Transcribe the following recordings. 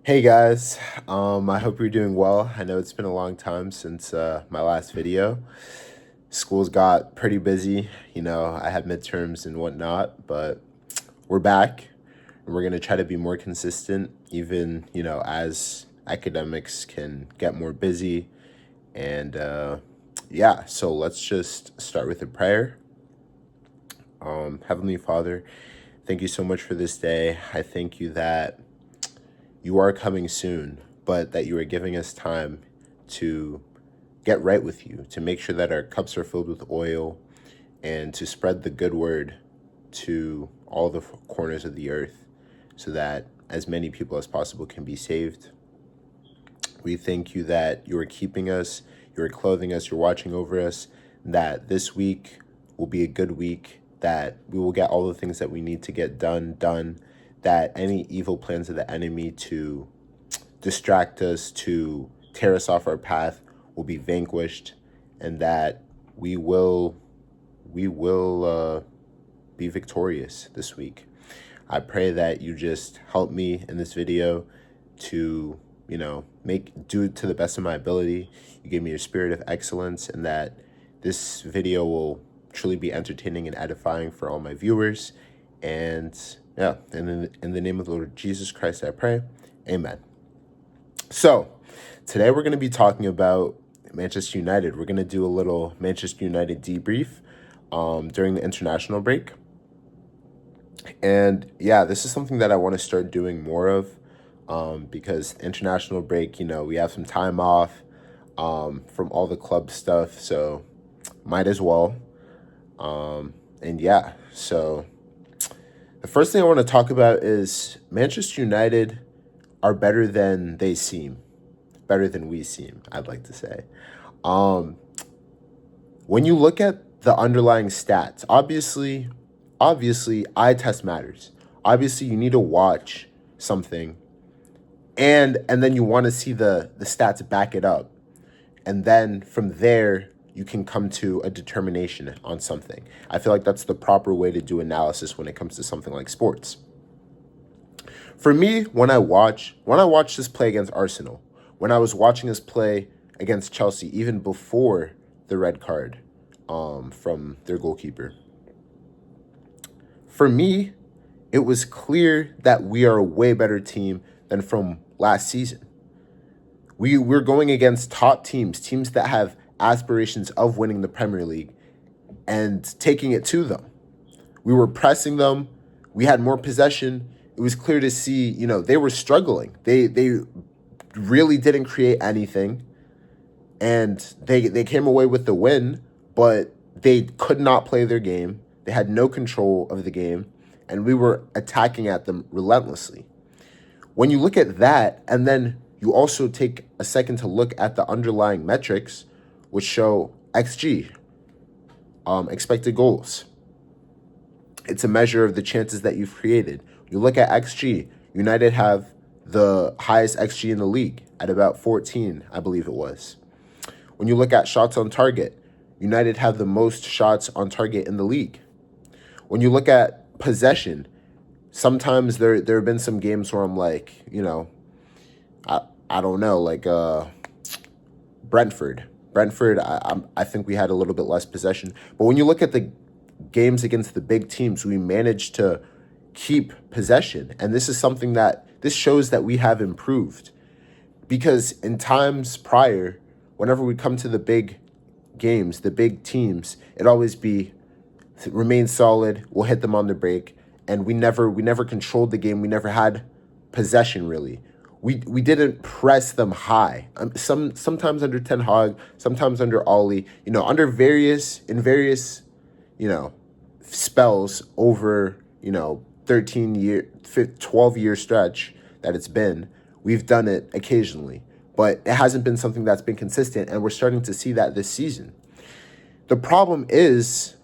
Hey guys, I hope you're doing well. I know it's been a long time since my last video. School's got pretty busy, I had midterms and whatnot, but we're back and we're going to try to be more consistent, even, as academics can get more busy. And yeah, so let's just start with a prayer. Heavenly Father, thank you so much for this day. I thank you that you are coming soon, but that you are giving us time to get right with you, to make sure that our cups are filled with oil, and to spread the good word to all the corners of the earth so that as many people as possible can be saved. We thank you that you are keeping us, you are clothing us, you're watching over us, that this week will be a good week, that we will get all the things that we need to get done, that any evil plans of the enemy to distract us, to tear us off our path will be vanquished, and that we will be victorious this week. I pray that you just help me in this video to, do it to the best of my ability. You give me your spirit of excellence, and that this video will truly be entertaining and edifying for all my viewers. And yeah, and in the name of the Lord Jesus Christ, I pray. Amen. So today we're going to be talking about Manchester United. We're going to do a little Manchester United debrief during the international break. And yeah, this is something that I want to start doing more of because international break, we have some time off from all the club stuff. So might as well. And yeah, so the first thing I want to talk about is Manchester United are better than they seem, better than we seem, I'd like to say. When you look at the underlying stats, obviously eye test matters. Obviously you need to watch something and then you want to see the stats back it up. And then from there you can come to a determination on something. I feel like that's the proper way to do analysis when it comes to something like sports. For me, when I watch this play against Arsenal, when I was watching this play against Chelsea, even before the red card from their goalkeeper, for me, it was clear that we are a way better team than from last season. We're going against top teams that have aspirations of winning the Premier League and taking it to them. We were pressing them. We had more possession. It was clear to see, they were struggling. They really didn't create anything. And they came away with the win, but they could not play their game. They had no control of the game, and we were attacking at them relentlessly. When you look at that, and then you also take a second to look at the underlying metrics, which show XG, expected goals. It's a measure of the chances that you've created. You look at XG, United have the highest XG in the league at about 14, I believe it was. When you look at shots on target, United have the most shots on target in the league. When you look at possession, sometimes there have been some games where I'm like, I don't know, like Brentford. I think we had a little bit less possession. But when you look at the games against the big teams, we managed to keep possession. And this is something this shows that we have improved. Because in times prior, whenever we come to the big games, the big teams, it always remain solid, we'll hit them on the break. And we never controlled the game. We never had possession, really. We didn't press them high. Sometimes under Ten Hag, sometimes under Ollie, under various spells over 12-year stretch that it's been. We've done it occasionally, but it hasn't been something that's been consistent, and we're starting to see that this season. The problem is,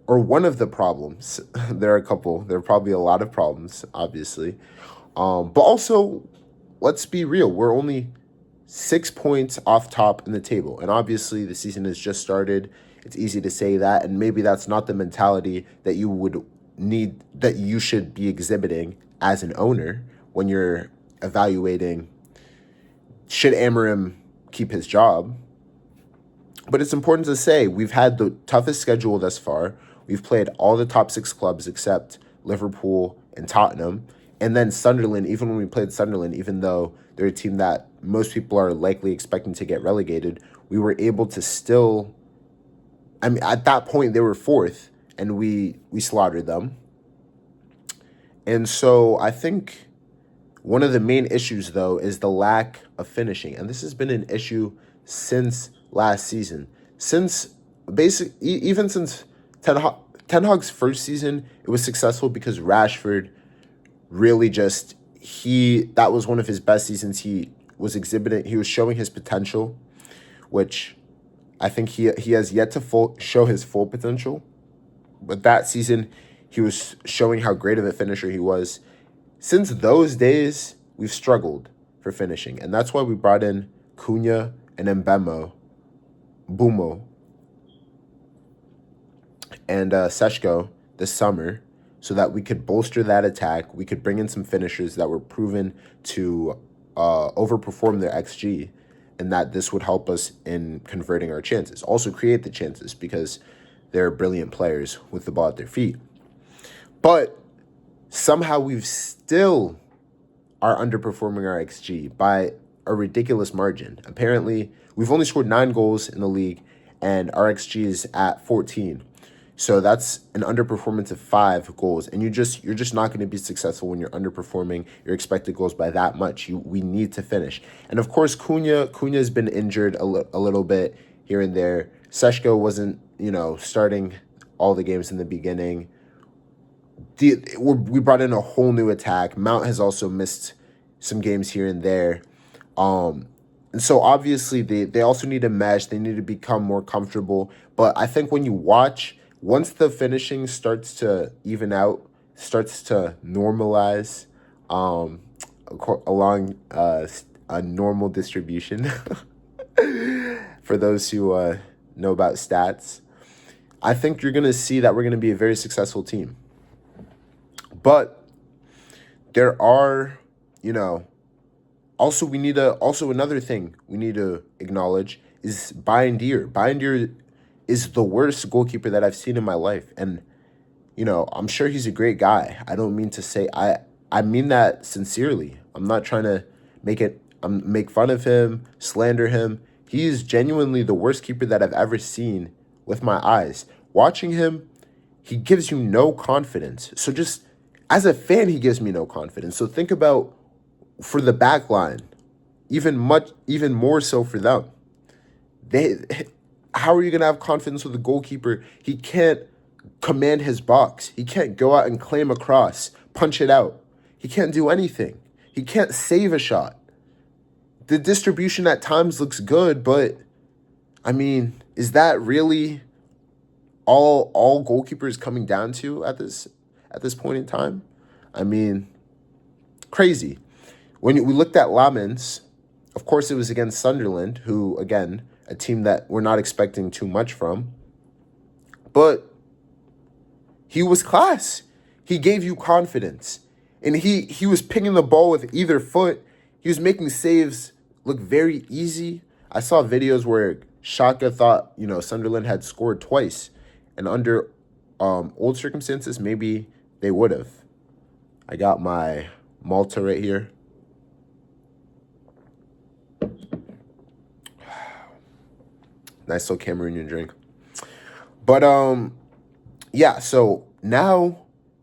or one of the problems, there are probably a lot of problems, obviously, but also, let's be real, we're only 6 points off top in the table, and obviously the season has just started. It's easy to say that, and maybe that's not the mentality that you should be exhibiting as an owner when you're evaluating should Amarim keep his job. But it's important to say we've had the toughest schedule thus far. We've played all the top 6 clubs except Liverpool and Tottenham. And then Sunderland, even when we played Sunderland, even though they're a team that most people are likely expecting to get relegated, we were able to still, I mean, at that point they were 4th and we slaughtered them. And so I think one of the main issues, though, is the lack of finishing. And this has been an issue since last season. Even since Ten Hag's first season, it was successful because Rashford really that was one of his best seasons. He was showing his potential, which I think he has yet to show his full potential. But that season, he was showing how great of a finisher he was. Since those days, we've struggled for finishing. And that's why we brought in Cunha and Bumo, and Seshko this summer so that we could bolster that attack. We could bring in some finishers that were proven to overperform their XG, and that this would help us in converting our chances. Also create the chances because they're brilliant players with the ball at their feet. But somehow we've still are underperforming our XG by a ridiculous margin. Apparently, we've only scored 9 goals in the league, and our XG is at 14. So that's an underperformance of 5 goals, and you're just not going to be successful when you're underperforming your expected goals by that much. We need to finish, and of course, Cunha's been injured a little bit here and there. Seshko wasn't starting all the games in the beginning. We brought in a whole new attack. Mount has also missed some games here and there. And so obviously they also need to mesh. They need to become more comfortable. But I think when you watch, once the finishing starts to even out, starts to normalize along a normal distribution, for those who know about stats, I think you're going to see that we're going to be a very successful team. But there are, also another thing we need to acknowledge is Bayendier. Bayendier is the worst goalkeeper that I've seen in my life. And, I'm sure he's a great guy. I don't mean to say, I mean that sincerely. I'm not trying to make fun of him, slander him. He is genuinely the worst keeper that I've ever seen with my eyes. Watching him, he gives you no confidence. So just as a fan, he gives me no confidence. So think about for the back line, even more so for them. How are you going to have confidence with a goalkeeper? He can't command his box. He can't go out and claim a cross, punch it out. He can't do anything. He can't save a shot. The distribution at times looks good, but I mean, is that really all goalkeepers coming down to at this point in time? I mean, crazy. When we looked at Lamens, of course it was against Sunderland, who, again, a team that we're not expecting too much from. But he was class. He gave you confidence. And he was picking the ball with either foot. He was making saves look very easy. I saw videos where Shaka thought, Sunderland had scored twice. And under old circumstances, maybe they would have. I got my Malta right here. Nice little Cameroonian drink. But, yeah, so now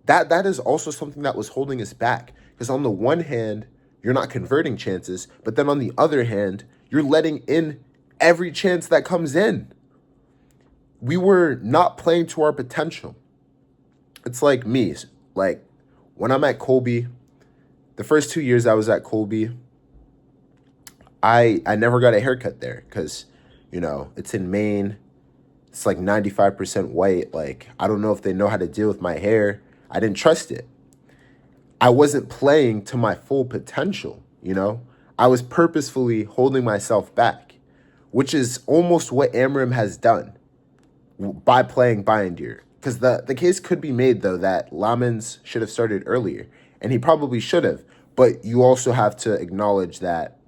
that is also something that was holding us back. Because on the one hand, you're not converting chances. But then on the other hand, you're letting in every chance that comes in. We were not playing to our potential. It's like me. Like, when I'm at Colby, the first 2 years I was at Colby, I never got a haircut there because, it's in Maine. It's like 95% white. Like, I don't know if they know how to deal with my hair. I didn't trust it. I wasn't playing to my full potential, I was purposefully holding myself back, which is almost what Amarim has done by playing Bayendier. Because the case could be made, though, that Lamens should have started earlier, and he probably should have. But you also have to acknowledge that,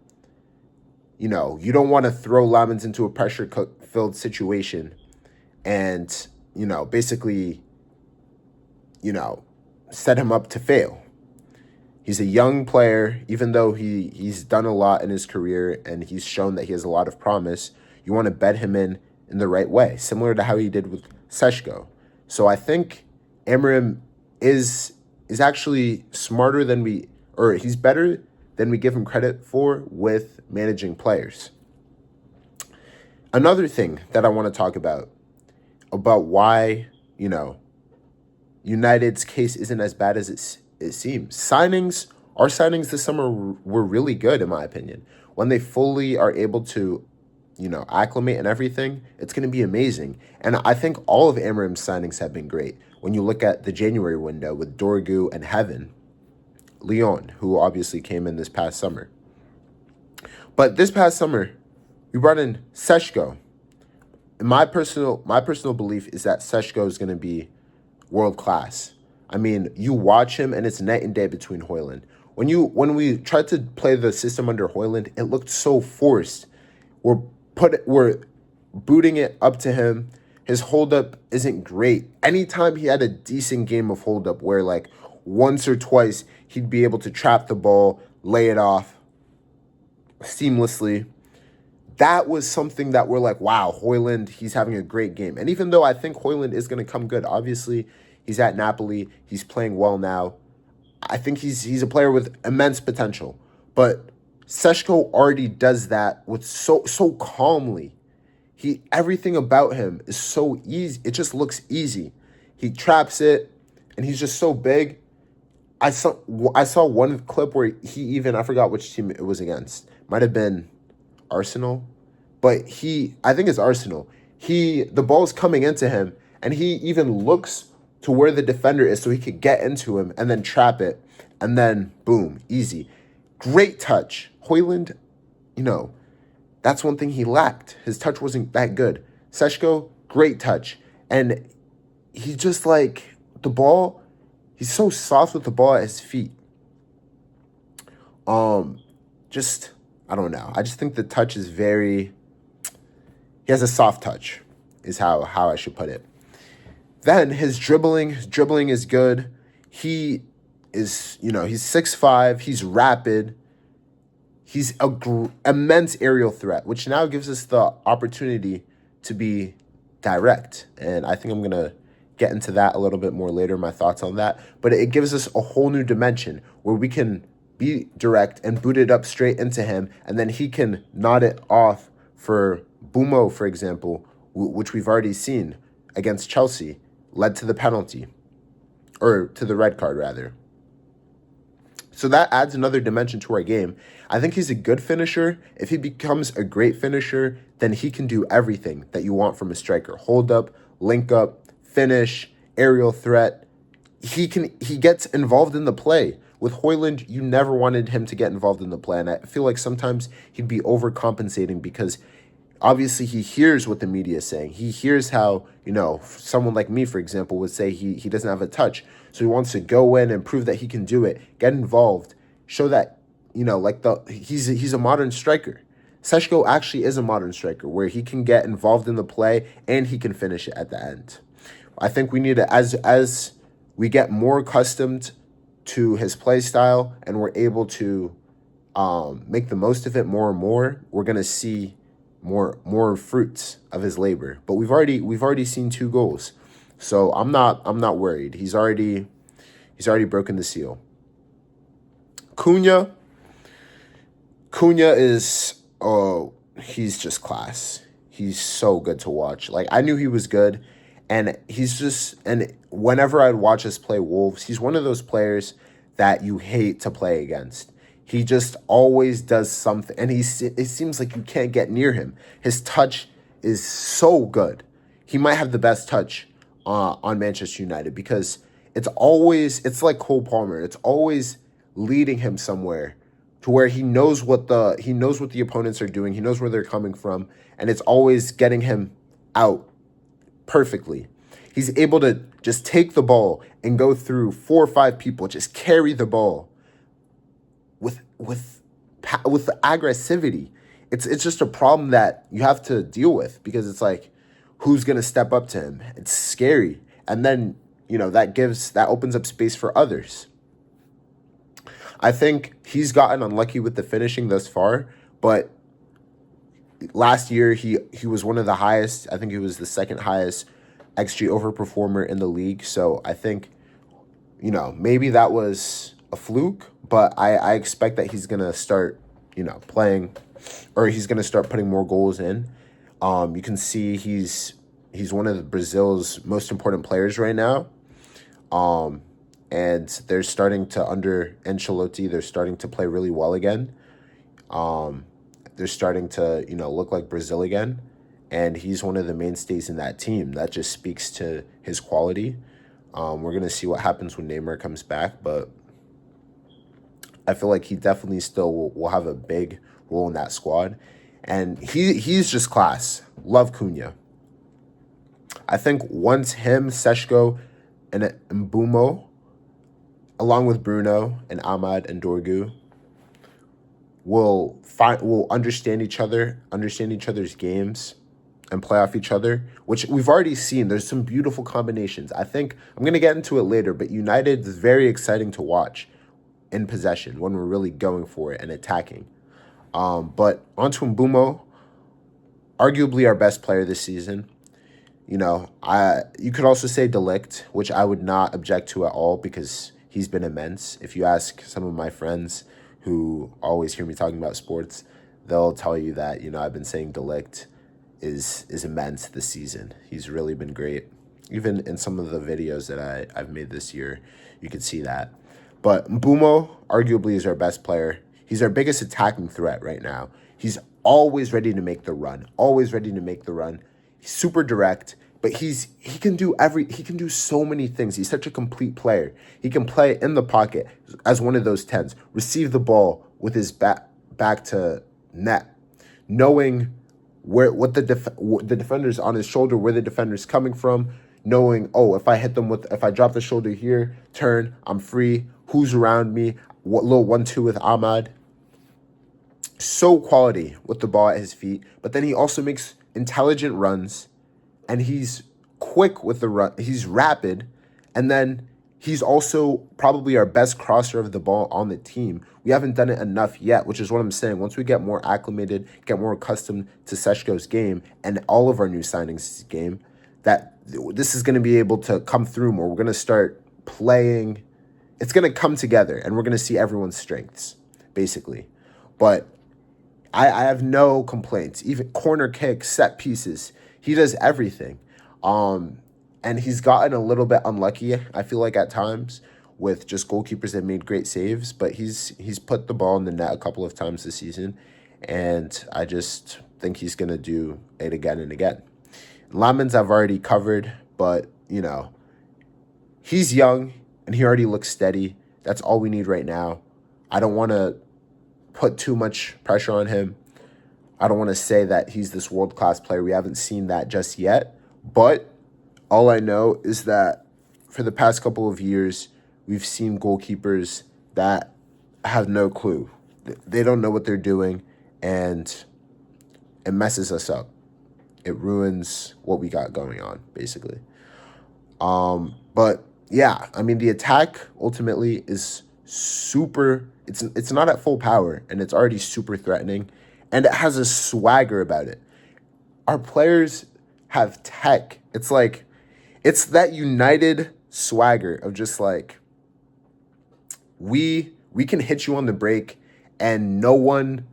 you don't want to throw Lamens into a pressure-filled situation and, basically, set him up to fail. He's a young player, even though he's done a lot in his career and he's shown that he has a lot of promise. You want to bed him in the right way, similar to how he did with Seshko. So I think Amorim is actually smarter than he's better than we give him credit for with managing players. Another thing that I want to talk about why, United's case isn't as bad as it seems. Our signings this summer were really good, in my opinion. When they fully are able to, acclimate and everything, it's going to be amazing. And I think all of Amorim's signings have been great. When you look at the January window with Dorgu and Heaven, Leon, who obviously came in this past summer. But this past summer, we brought in Seshko. And my personal belief is that Seshko is going to be world class. I mean, you watch him and it's night and day between Højlund. When we tried to play the system under Højlund, it looked so forced. We're booting it up to him. His hold-up isn't great. Anytime he had a decent game of hold-up where, like, once or twice he'd be able to trap the ball, lay it off seamlessly, that was something that we're like, wow, Højlund, he's having a great game. And even though I think Højlund is going to come good, obviously he's at Napoli, he's playing well now. I think he's a player with immense potential. But Seshko already does that with so calmly. Everything about him is so easy. It just looks easy. He traps it, and he's just so big. I saw one clip where I forgot which team it was against. Might have been Arsenal, but I think it's Arsenal. The ball's coming into him, and he even looks to where the defender is so he could get into him and then trap it, and then boom, easy. Great touch. Højlund, that's one thing he lacked. His touch wasn't that good. Seshko, great touch. And he's just like, the ball, he's so soft with the ball at his feet. I don't know. I just think the touch is he has a soft touch, is how I should put it. Then his dribbling is good. He is, he's 6'5", he's rapid. He's an immense aerial threat, which now gives us the opportunity to be direct. And I think I'm going to get into that a little bit more later, my thoughts on that. But it gives us a whole new dimension where we can be direct and boot it up straight into him, and then he can nod it off for Bumo, for example, which we've already seen against Chelsea, led to the penalty, or to the red card, rather. So that adds another dimension to our game. I think he's a good finisher. If he becomes a great finisher, then he can do everything that you want from a striker. Hold up, link up, finish, aerial threat. He gets involved in the play. With Højlund, you never wanted him to get involved in the play. And I feel like sometimes he'd be overcompensating because obviously he hears what the media is saying. He hears how, someone like me, for example, would say he doesn't have a touch. So he wants to go in and prove that he can do it, get involved, show that, he's a modern striker. Seshko actually is a modern striker where he can get involved in the play and he can finish it at the end. I think we need to, as we get more accustomed to his play style and we're able to make the most of it more and more, we're going to see more fruits of his labor. But we've already seen 2 goals. So I'm not worried. He's already broken the seal. Cunha is, he's just class. He's so good to watch. Like, I knew he was good, and and whenever I'd watch us play Wolves, he's one of those players that you hate to play against. He just always does something, and it seems like you can't get near him. His touch is so good. He might have the best touch on Manchester United because it's like Cole Palmer. It's always leading him somewhere to where he knows what the opponents are doing. He knows where they're coming from, and it's always getting him out perfectly. He's able to just take the ball and go through 4 or 5 people, just carry the ball with aggressivity. It's just a problem that you have to deal with because it's like, who's gonna step up to him? It's scary, and then that opens up space for others. I think he's gotten unlucky with the finishing thus far, but last year he was one of the highest. I think he was the second highest XG overperformer in the league. So I think maybe that was a fluke, but I expect that he's gonna start playing, or he's gonna start putting more goals in. You can see he's one of Brazil's most important players right now. And they're starting to, under Ancelotti, they're starting to play really well again. They're starting to, look like Brazil again. And he's one of the mainstays in that team. That just speaks to his quality. We're going to see what happens when Neymar comes back. But I feel like he definitely still will have a big role in that squad. And he's just class. Love Cunha. I think once him, Seshko, and Mbumo, along with Bruno and Ahmad and Dorgu, will understand each other's games, and play off each other, which we've already seen. There's some beautiful combinations. I think I'm going to get into it later, but United is very exciting to watch in possession when we're really going for it and attacking. But onto Mbumo, arguably our best player this season. You could also say De Ligt, which I would not object to at all because he's been immense. If you ask some of my friends who always hear me talking about sports, they'll tell you that, I've been saying De Ligt is immense this season. He's really been great. Even in some of the videos that I've made this year, you could see that. But Mbumo arguably is our best player. He's our biggest attacking threat right now. He's always ready to make the run. He's super direct, but he can do so many things. He's such a complete player. He can play in the pocket as one of those 10s, receive the ball with his back to net, knowing what the defender's on his shoulder, where the defender's coming from, knowing, if I drop the shoulder here, turn, I'm free, who's around me, what little 1-2 with Ahmad. So quality with the ball at his feet, but then he also makes intelligent runs, and he's quick with the run. He's rapid, and then he's also probably our best crosser of the ball on the team. We haven't done it enough yet, which is what I'm saying. Once we get more acclimated, get more accustomed to Seshko's game and all of our new signings' game, that this is going to be able to come through more. We're going to start playing. It's going to come together, and we're going to see everyone's strengths, basically. But I have no complaints. Even corner kicks, set pieces, he does everything. And he's gotten a little bit unlucky, I feel like, at times with just goalkeepers that made great saves. But he's put the ball in the net a couple of times this season, and I just think he's going to do it again and again. Lamens I've already covered, but, he's young, and he already looks steady. That's all we need right now. I don't want to put too much pressure on him. I don't want to say that he's this world-class player. We haven't seen that just yet. But all I know is that for the past couple of years, we've seen goalkeepers that have no clue. They don't know what they're doing, and it messes us up. It ruins what we got going on, basically. But yeah, the attack ultimately is super. It's not at full power, and it's already super threatening, and it has a swagger about it. Our players have tech. It's that United swagger of just like, we can hit you on the break, and no one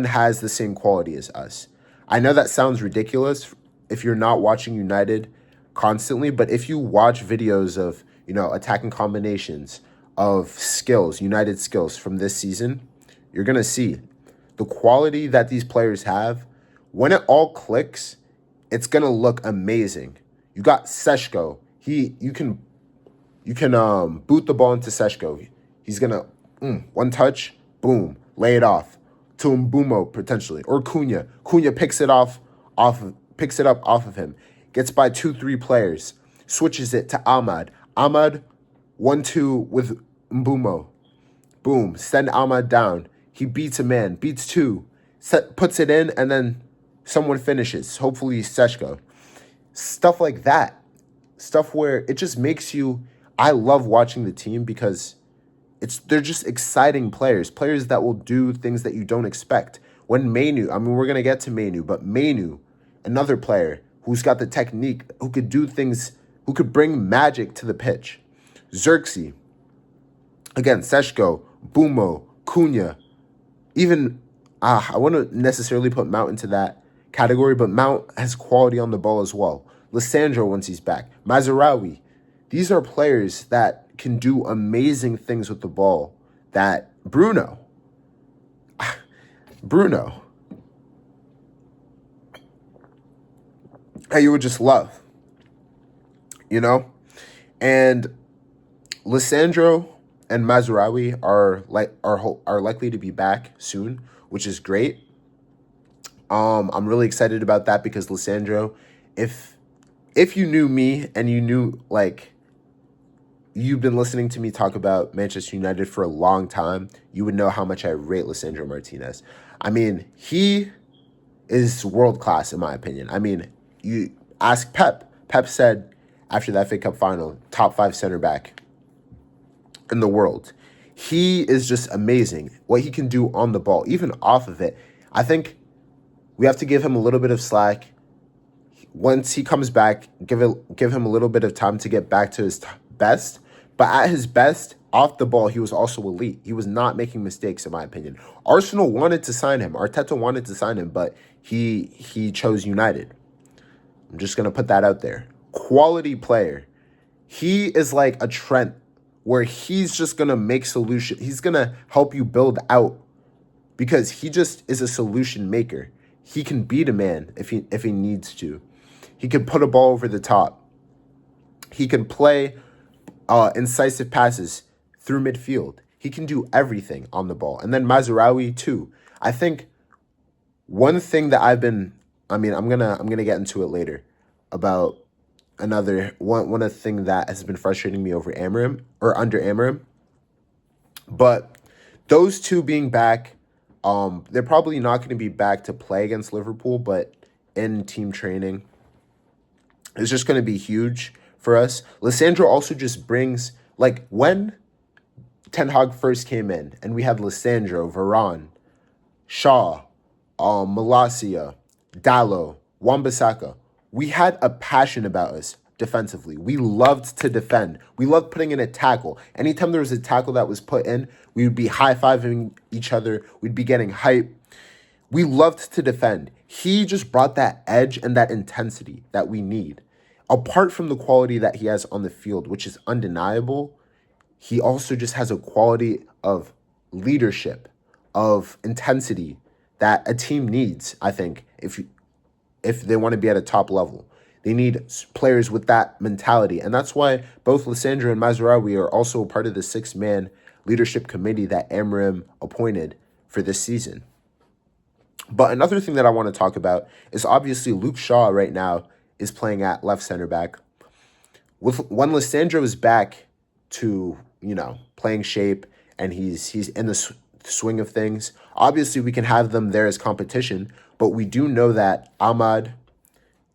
has the same quality as us. I know that sounds ridiculous if you're not watching United constantly, but if you watch videos of attacking combinations, of skills, United skills from this season, you're going to see the quality that these players have. When it all clicks, it's going to look amazing. You got Seshko. You can boot the ball into Seshko. He's going to one touch, boom, lay it off to Mbumo potentially, or Cunha. Cunha picks it up off of him. Gets by 2-3 players. Switches it to Ahmad. Ahmad 1-2 with Mbumo. Boom, send Ahmad down. He beats a man, beats two, puts it in, and then someone finishes. Hopefully, Seshko. Stuff like that. Stuff where it just makes you. I love watching the team because they're just exciting players that will do things that you don't expect. When Mainu, I mean, we're gonna get to Mainu, but Mainu, another player who's got the technique, who could do things, who could bring magic to the pitch. Xerxes, again, Seshko, Bumo, Cunha, even I wouldn't necessarily put Mount into that category, but Mount has quality on the ball as well. Lissandro once he's back, Mazraoui. These are players that can do amazing things with the ball. That Bruno, that you would just love, you know, and Lissandro and Mazraoui are likely to be back soon, which is great. I'm really excited about that because Lissandro, if you knew me and you knew you've been listening to me talk about Manchester United for a long time, you would know how much I rate Lissandro Martinez. I mean, he is world class in my opinion. I mean, you ask Pep. Pep said after that FA Cup final, top 5 center back in the world. He is just amazing. What he can do on the ball, even off of it. I think we have to give him a little bit of slack. Once he comes back, give him a little bit of time to get back to his best. But at his best, off the ball, he was also elite. He was not making mistakes, in my opinion. Arsenal wanted to sign him. Arteta wanted to sign him, but he chose United. I'm just going to put that out there. Quality player. He is like a Trent, where he's just going to make solutions. He's going to help you build out because he just is a solution maker. He can beat a man if he needs to. He can put a ball over the top. He can play incisive passes through midfield. He can do everything on the ball. And then Mazraoui too. I think one thing that I'm gonna get into it later about another one of the thing that has been frustrating me over Amorim or under Amorim. But those two being back, they're probably not going to be back to play against Liverpool, but in team training, it's just going to be huge for us. Lissandro also just brings, when Ten Hag first came in and we had Lissandro, Varane, Shaw, Malacia, Dallo, Wan-Bissaka, we had a passion about us defensively. We loved to defend. We loved putting in a tackle. Anytime there was a tackle that was put in, we would be high-fiving each other. We'd be getting hype. We loved to defend. He just brought that edge and that intensity that we need. Apart from the quality that he has on the field, which is undeniable, he also just has a quality of leadership, of intensity that a team needs, I think, if they want to be at a top level. They need players with that mentality. And that's why both Lissandro and Mazraoui are also part of the 6-man leadership committee that Amorim appointed for this season. But another thing that I want to talk about is obviously Luke Shaw right now is playing at left center back. When Lissandro is back to, playing shape and he's in the swing of things, obviously we can have them there as competition, but we do know that Ahmad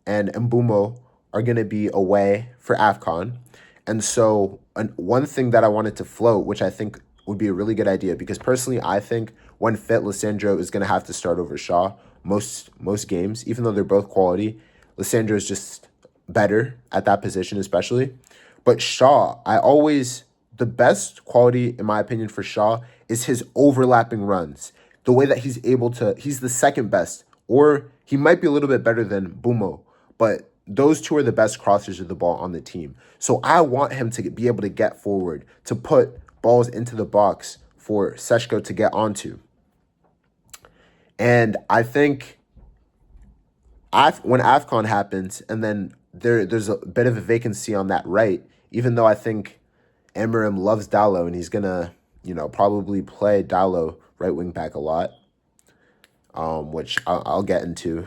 and Mbumo are going to be away for AFCON. And so one thing that I wanted to float, which I think would be a really good idea, because personally I think when fit, Lissandro is going to have to start over Shaw most games, even though they're both quality. Lissandro is just better at that position especially. But Shaw, the best quality, in my opinion, for Shaw is his overlapping runs. The way that he's the second best, or he might be a little bit better than Bumo, but those two are the best crossers of the ball on the team. So I want him to be able to get forward, to put balls into the box for Seshko to get onto. And I think when AFCON happens, and then there's a bit of a vacancy on that right, even though I think Amorim loves Dallo and he's going to, probably play Dallo right wing back a lot, which I'll get into.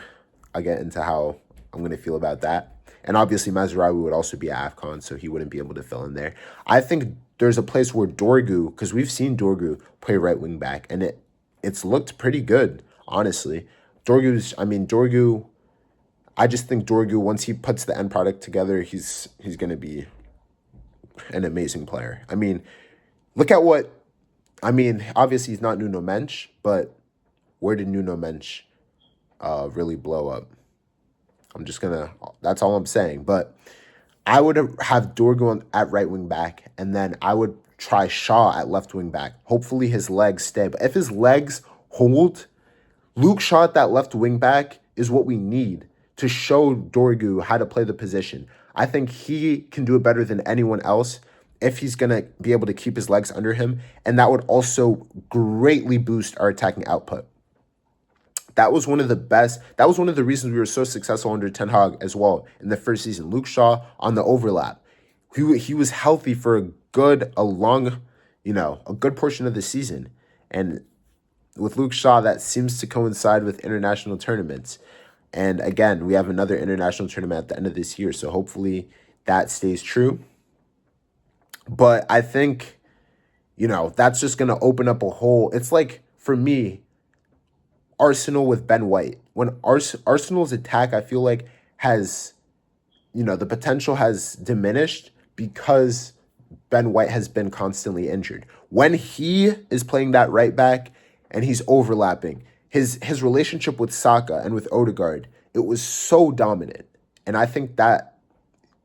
I'll get into how I'm going to feel about that. And obviously Mazraoui would also be at AFCON, so he wouldn't be able to fill in there. I think there's a place where Dorgu, because we've seen Dorgu play right wing back, and it's looked pretty good, honestly. Dorgu, I just think Dorgu, once he puts the end product together, he's going to be an amazing player. I mean, look at what, obviously he's not Nuno Mensch, but where did Nuno Mensch really blow up? That's all I'm saying. But I would have Dorgu at right wing back, and then I would try Shaw at left wing back. Hopefully his legs stay. But if his legs hold, Luke Shaw at that left wing back is what we need to show Dorgu how to play the position. I think he can do it better than anyone else if he's going to be able to keep his legs under him, and that would also greatly boost our attacking output. That was one of the reasons we were so successful under Ten Hag as well in the first season. Luke Shaw on the overlap. He was healthy for a good portion of the season. And with Luke Shaw, that seems to coincide with international tournaments. And again, we have another international tournament at the end of this year. So hopefully that stays true. But I think, that's just going to open up a hole. It's like, for me, Arsenal with Ben White. When Arsenal's attack, I feel like, has, the potential has diminished because Ben White has been constantly injured. When he is playing that right back and he's overlapping, his relationship with Saka and with Odegaard, it was so dominant. And I think that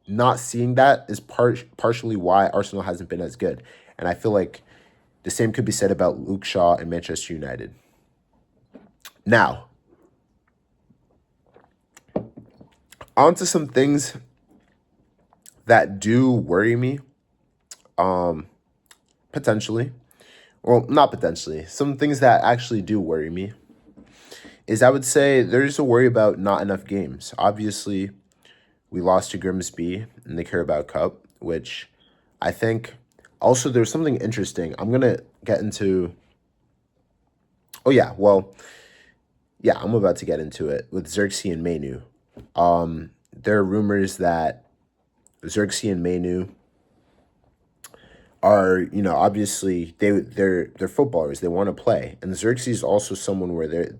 not seeing that is partially why Arsenal hasn't been as good. And I feel like the same could be said about Luke Shaw and Manchester United. Now, on to some things that do worry me, potentially. Well, not potentially. Some things that actually do worry me is, I would say, there's a worry about not enough games. Obviously, we lost to Grimsby in the Carabao Cup, which I think also there's something interesting. I'm going to get into... I'm about to get into it with Xerxes and Mainu. There are rumors that Xerxes and Mainu are, obviously they're footballers. They want to play. And Xerxes is also someone where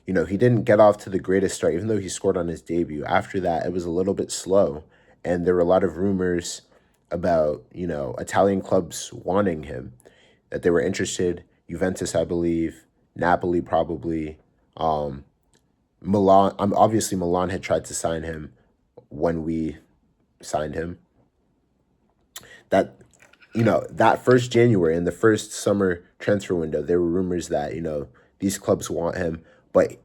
he didn't get off to the greatest start, even though he scored on his debut. After that, it was a little bit slow. And there were a lot of rumors about, Italian clubs wanting him, that they were interested. Juventus, I believe, Napoli probably. Milan, obviously Milan had tried to sign him when we signed him. That first January in the first summer transfer window, there were rumors that, these clubs want him, but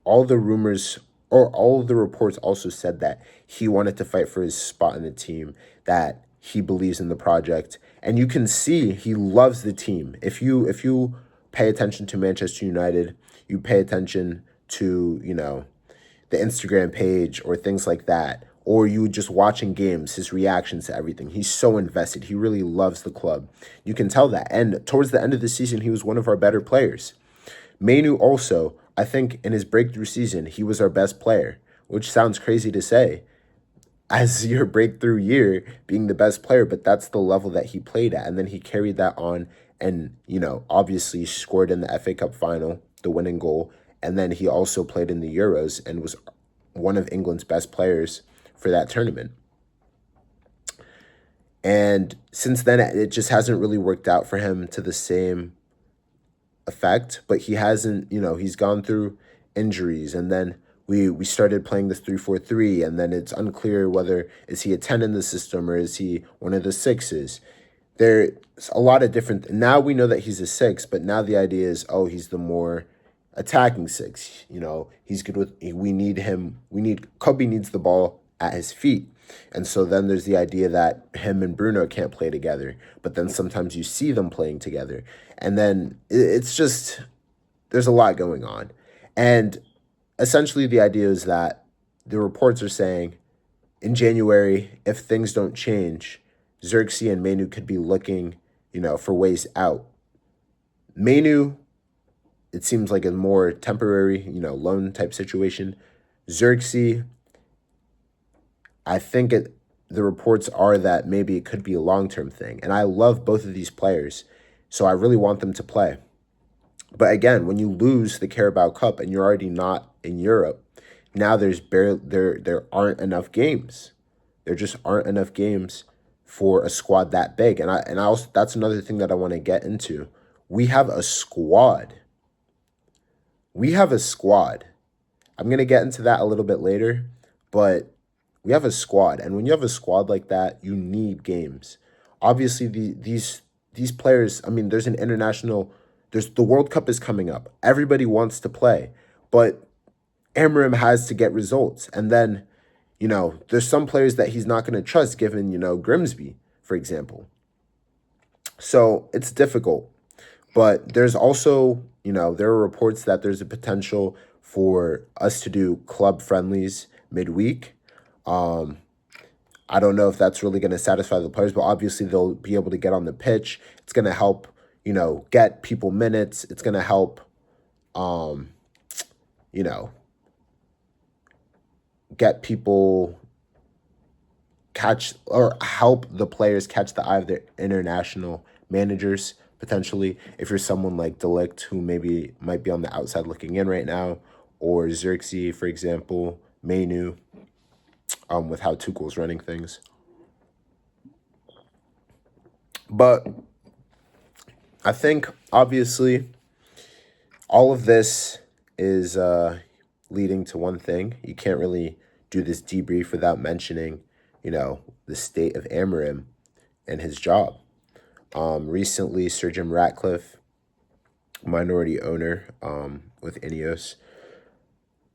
all the rumors or all of the reports also said that he wanted to fight for his spot in the team, that he believes in the project, and you can see he loves the team. If you pay attention to Manchester United, you pay attention to, the Instagram page or things like that, or you just watching games, his reactions to everything. He's so invested. He really loves the club. You can tell that. And towards the end of the season, he was one of our better players. Mainu also, I think in his breakthrough season, he was our best player, which sounds crazy to say as your breakthrough year being the best player, but that's the level that he played at. And then he carried that on and, obviously scored in the FA Cup final, the winning goal. And then he also played in the Euros and was one of England's best players for that tournament. And since then, it just hasn't really worked out for him to the same effect, but he hasn't, he's gone through injuries, and then we started playing this 3-4-3, and then it's unclear whether is he a 10 in the system or is he one of the sixes. There's a lot of different, now we know that he's a 6, but now the idea is, he's the more attacking 6. He's good with, Kobe needs the ball at his feet. And so then there's the idea that him and Bruno can't play together, but then sometimes you see them playing together. And then it's just, there's a lot going on. And essentially the idea is that the reports are saying in January, if things don't change, Xerxes and Mainu could be looking, for ways out. Mainu, it seems like a more temporary, loan type situation. Xerxes, I think the reports are that maybe it could be a long-term thing. And I love both of these players, so I really want them to play. But again, when you lose the Carabao Cup and you're already not in Europe, now there aren't enough games. There just aren't enough games for a squad that big. And I also, that's another thing that I want to get into. We have a squad. We have a squad. I'm going to get into that a little bit later, but we have a squad. And when you have a squad like that, you need games. Obviously, these players, I mean, there's the World Cup is coming up. Everybody wants to play, but Amarim has to get results. And then, there's some players that he's not going to trust, given, Grimsby, for example. So it's difficult. But there's also, there are reports that there's a potential for us to do club friendlies midweek. I don't know if that's really going to satisfy the players, but obviously they'll be able to get on the pitch. It's going to help, get people minutes. It's going to help, you know, get people catch or help the players catch the eye of their international managers potentially. If you're someone like Delict, who maybe might be on the outside looking in right now, or Xerxes, for example, Mainu, with how Tuchel's running things. But I think obviously all of this is leading to one thing. You can't really do this debrief without mentioning, the state of Amarim and his job. Recently, Sir Jim Ratcliffe, minority owner with Ineos,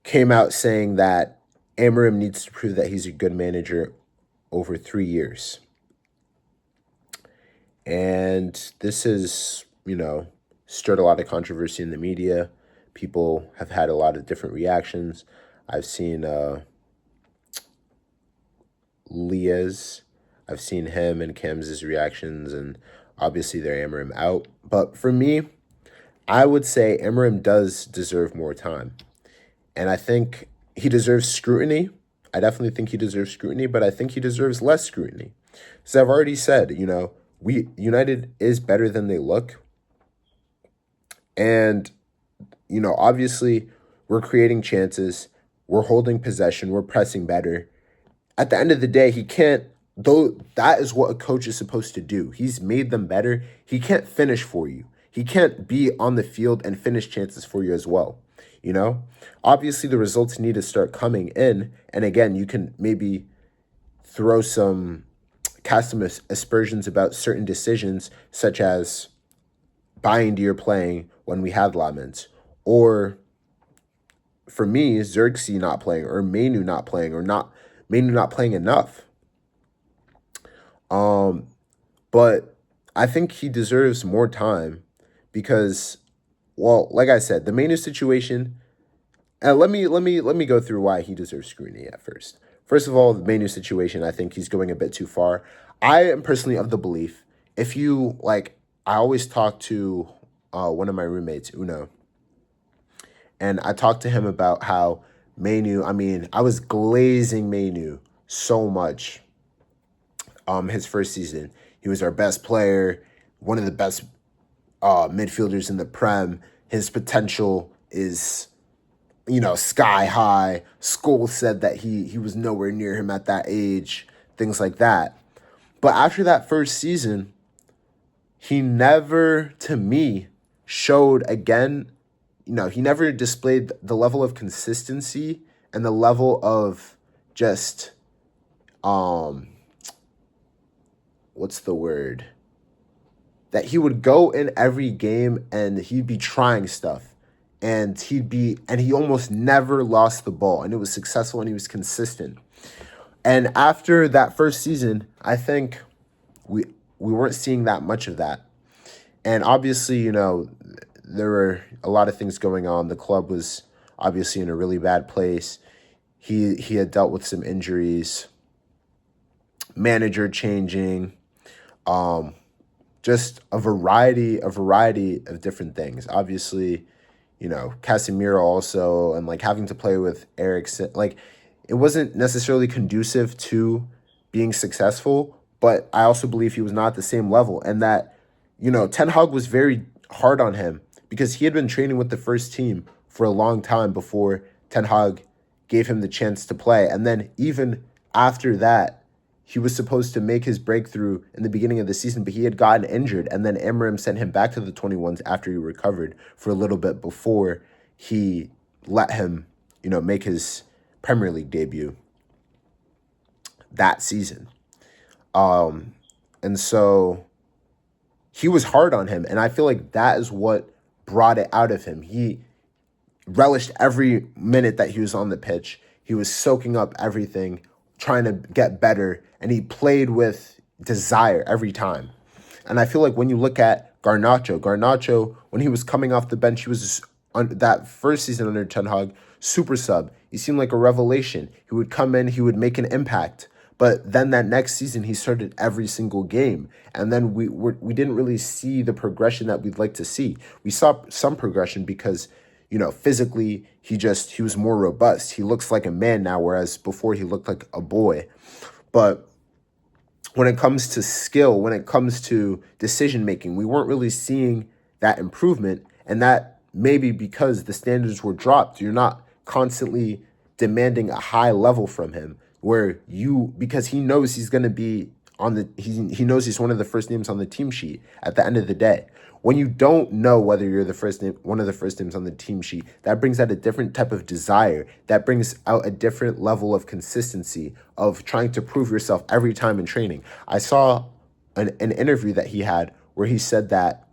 came out saying that Amarim needs to prove that he's a good manager over 3 years. And this has, stirred a lot of controversy in the media. People have had a lot of different reactions. I've seen Leah's, I've seen him and Cam's reactions, and obviously they're Amarim out. But for me, I would say Amarim does deserve more time. And I think he deserves scrutiny. I definitely think he deserves scrutiny, but I think he deserves less scrutiny. So I've already said, United is better than they look. And, obviously we're creating chances. We're holding possession. We're pressing better. At the end of the day, he can't, though that is what a coach is supposed to do. He's made them better. He can't finish for you. He can't be on the field and finish chances for you as well. Obviously the results need to start coming in. And again, you can maybe cast some aspersions about certain decisions, such as Bayindir playing when we had Lamens, or for me, Xerxes not playing, or Mainu not playing, or Mainu not playing enough. But I think he deserves more time because, well, like I said, the Mainu situation. And let me go through why he deserves scrutiny at first. First of all, the Mainu situation, I think he's going a bit too far. I am personally of the belief, if you, I always talk to one of my roommates, Uno, and I talked to him about how Mainu, I was glazing Mainu so much his first season. He was our best player, one of the best midfielders in the Prem. His potential is, sky high. Scholes said that he was nowhere near him at that age, things like that. But after that first season, he never, to me, showed again, he never displayed the level of consistency and the level of just, what's the word? That he would go in every game and he'd be trying stuff. And he almost never lost the ball. And it was successful and he was consistent. And after that first season, I think we weren't seeing that much of that. And obviously, there were a lot of things going on. The club was obviously in a really bad place. He had dealt with some injuries, manager changing, just a variety of different things. Obviously, Casemiro also, and having to play with Eriksen, it wasn't necessarily conducive to being successful, but I also believe he was not at the same level. And that, Ten Hag was very hard on him because he had been training with the first team for a long time before Ten Hag gave him the chance to play. And then even after that, he was supposed to make his breakthrough in the beginning of the season, but he had gotten injured. And then Amarim sent him back to the 21s after he recovered for a little bit before he let him, make his Premier League debut that season. And so he was hard on him. And I feel like that is what brought it out of him. He relished every minute that he was on the pitch. He was soaking up everything, trying to get better, and he played with desire every time. And I feel like when you look at Garnacho, when he was coming off the bench, he was that first season under Ten Hag, super sub. He seemed like a revelation. He would come in, he would make an impact. But then that next season, he started every single game. And then we didn't really see the progression that we'd like to see. We saw some progression because, physically, he was more robust. He looks like a man now, whereas before he looked like a boy. But when it comes to skill, when it comes to decision-making, we weren't really seeing that improvement. And that may be because the standards were dropped. You're not constantly demanding a high level from him because he knows he's going to be he knows he's one of the first names on the team sheet at the end of the day. When you don't know whether you're one of the first names on the team sheet, that brings out a different type of desire. That brings out a different level of consistency of trying to prove yourself every time in training. I saw an interview that he had where he said that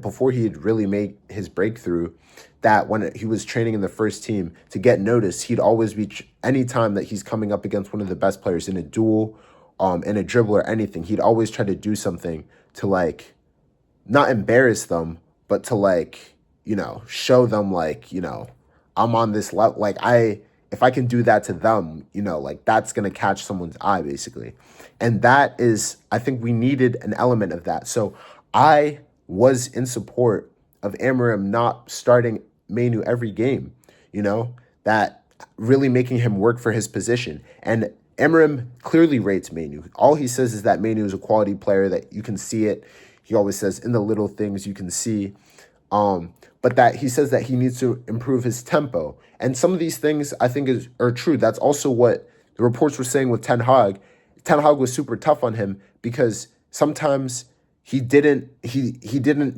before he had really made his breakthrough, that when he was training in the first team to get noticed, he'd always be, anytime that he's coming up against one of the best players in a duel, in a dribble or anything, he'd always try to do something to not embarrass them, but to show them I'm on this level. If I can do that to them, that's going to catch someone's eye basically. And that is, I think we needed an element of that. So I was in support of Amarim not starting Mainu every game, that really making him work for his position. And Amarim clearly rates Mainu. All he says is that Mainu is a quality player, that you can see it. He always says in the little things you can see. But that he says that he needs to improve his tempo. And some of these things I think are true. That's also what the reports were saying with Ten Hag. Ten Hag was super tough on him because sometimes he didn't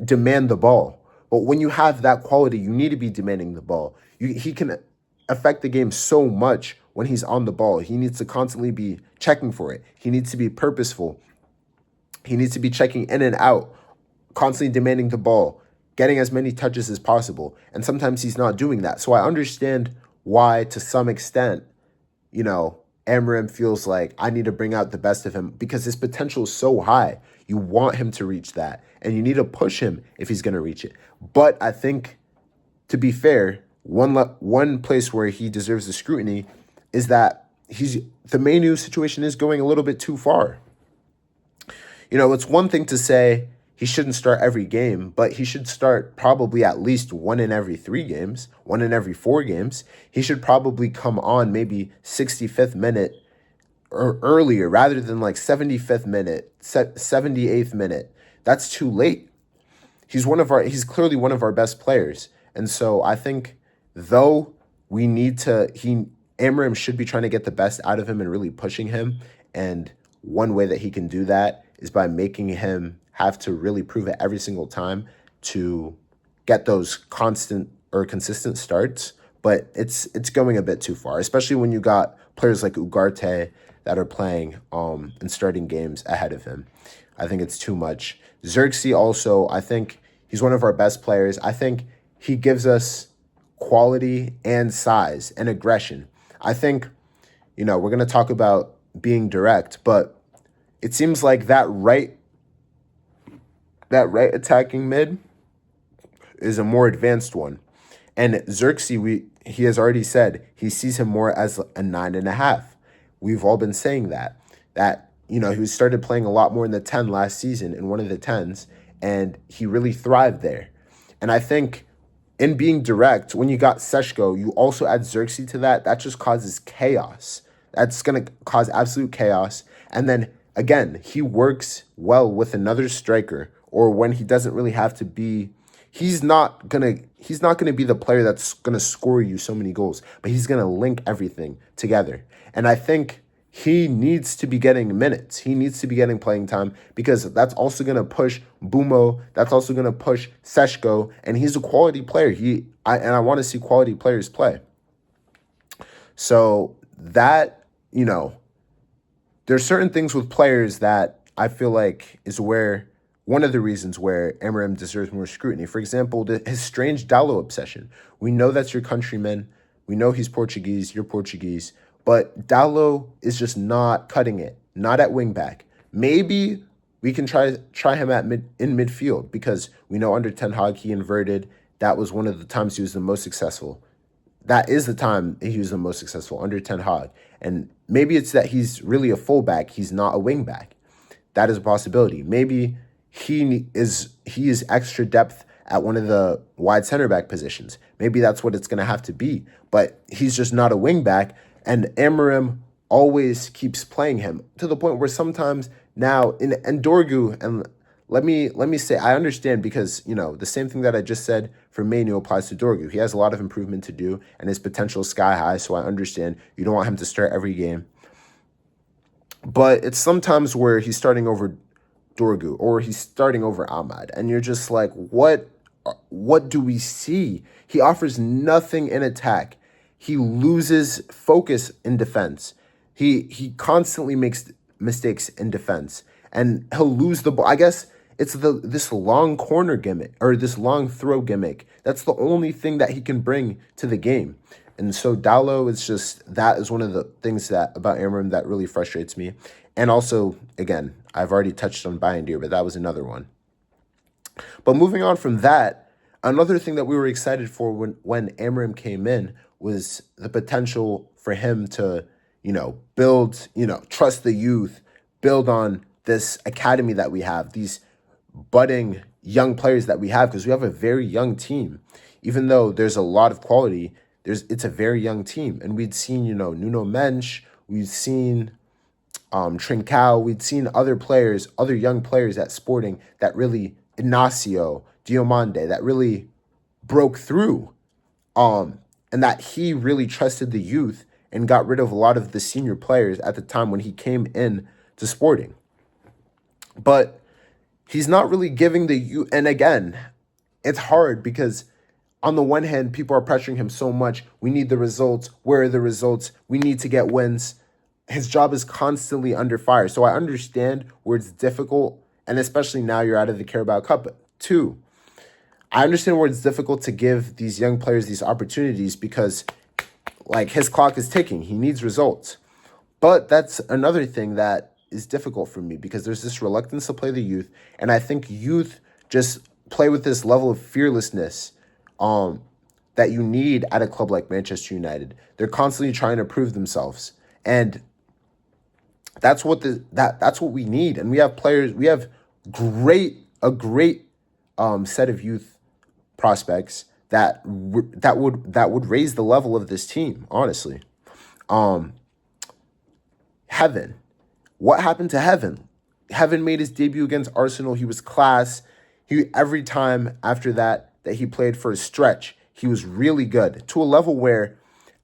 demand the ball. But when you have that quality, you need to be demanding the ball. He can affect the game so much when he's on the ball. He needs to constantly be checking for it. He needs to be purposeful. He needs to be checking in and out, constantly demanding the ball, getting as many touches as possible. And sometimes he's not doing that. So I understand why, to some extent, Amarim feels like I need to bring out the best of him because his potential is so high. You want him to reach that, and you need to push him if he's going to reach it. But I think, to be fair, one place where he deserves the scrutiny is that the Mainu situation is going a little bit too far. It's one thing to say he shouldn't start every game, but he should start probably at least 1 in every 3 games, 1 in every 4 games. He should probably come on maybe 65th minute or earlier rather than 75th minute, 78th minute. That's too late. He's clearly one of our best players. And so I think though Amarim should be trying to get the best out of him and really pushing him. And one way that he can do that is by making him have to really prove it every single time to get those constant or consistent starts. But it's going a bit too far, especially when you got players like Ugarte that are playing and starting games ahead of him. I think it's too much. Xerxes also, I think he's one of our best players. I think he gives us quality and size and aggression. I think, we're going to talk about being direct, but it seems like that right attacking mid is a more advanced one. And Xerxes, he has already said he sees him more as a 9.5. We've all been saying that he started playing a lot more in the 10 last season, in one of the 10s, and he really thrived there. And I think in being direct, when you got Seshko, you also add Xerxes to that. That just causes chaos. That's going to cause absolute chaos. And then again, he works well with another striker, or when he doesn't really have to be. He's not gonna be the player that's gonna score you so many goals, but he's gonna link everything together. And I think he needs to be getting minutes. He needs to be getting playing time because that's also gonna push Bumo. That's also gonna push Seshko, and he's a quality player. I want to see quality players play. So that, there's certain things with players that I feel like is where one of the reasons where Amorim deserves more scrutiny. For example, his strange Dalot obsession. We know that's your countryman. We know he's Portuguese. You're Portuguese. But Dalot is just not cutting it. Not at wingback. Maybe we can try him in midfield because we know under Ten Hag he inverted. That was one of the times he was the most successful. That is the time he was the most successful under Ten Hag. And maybe it's that he's really a fullback. He's not a wingback. That is a possibility. Maybe he is extra depth at one of the wide center back positions. Maybe that's what it's going to have to be. But he's just not a wingback. And Amorim always keeps playing him to the point where sometimes now in Dorgu, and let me say, I understand because, the same thing that I just said for Manu applies to Dorgu. He has a lot of improvement to do and his potential is sky high. So I understand you don't want him to start every game. But it's sometimes where he's starting over Dorgu or he's starting over Ahmad. And you're just like, what do we see? He offers nothing in attack. He loses focus in defense. He constantly makes mistakes in defense. And he'll lose the ball. I guess it's this long corner gimmick or this long throw gimmick. That's the only thing that he can bring to the game. And so Dalot that is one of the things about Amorim that really frustrates me. And also, again, I've already touched on Bayindir, but that was another one. But moving on from that, another thing that we were excited for when Amorim came in was the potential for him to, build, trust the youth, build on this academy that we have, these budding young players that we have, because we have a very young team. Even though there's a lot of quality, it's a very young team. And we'd seen, Nuno Mensch, we'd seen Trincao, we'd seen other young players at Sporting that really, Ignacio, Diomande, that really broke through. And that he really trusted the youth and got rid of a lot of the senior players at the time when he came in to Sporting. But he's not really giving the youth, and again, it's hard because on the one hand, people are pressuring him so much. We need the results. Where are the results? We need to get wins. His job is constantly under fire. So I understand where it's difficult, and especially now you're out of the Carabao Cup too. I understand where it's difficult to give these young players these opportunities because, his clock is ticking. He needs results. But that's another thing that is difficult for me because there's this reluctance to play the youth, and I think youth just play with this level of fearlessness that you need at a club like Manchester United. They're constantly trying to prove themselves, and that's what we need. And we have players. We have a great set of youth prospects that would raise the level of this team. Honestly, Heaven. What happened to Heaven? Heaven made his debut against Arsenal. He was class. Every time after that he played for a stretch, he was really good to a level where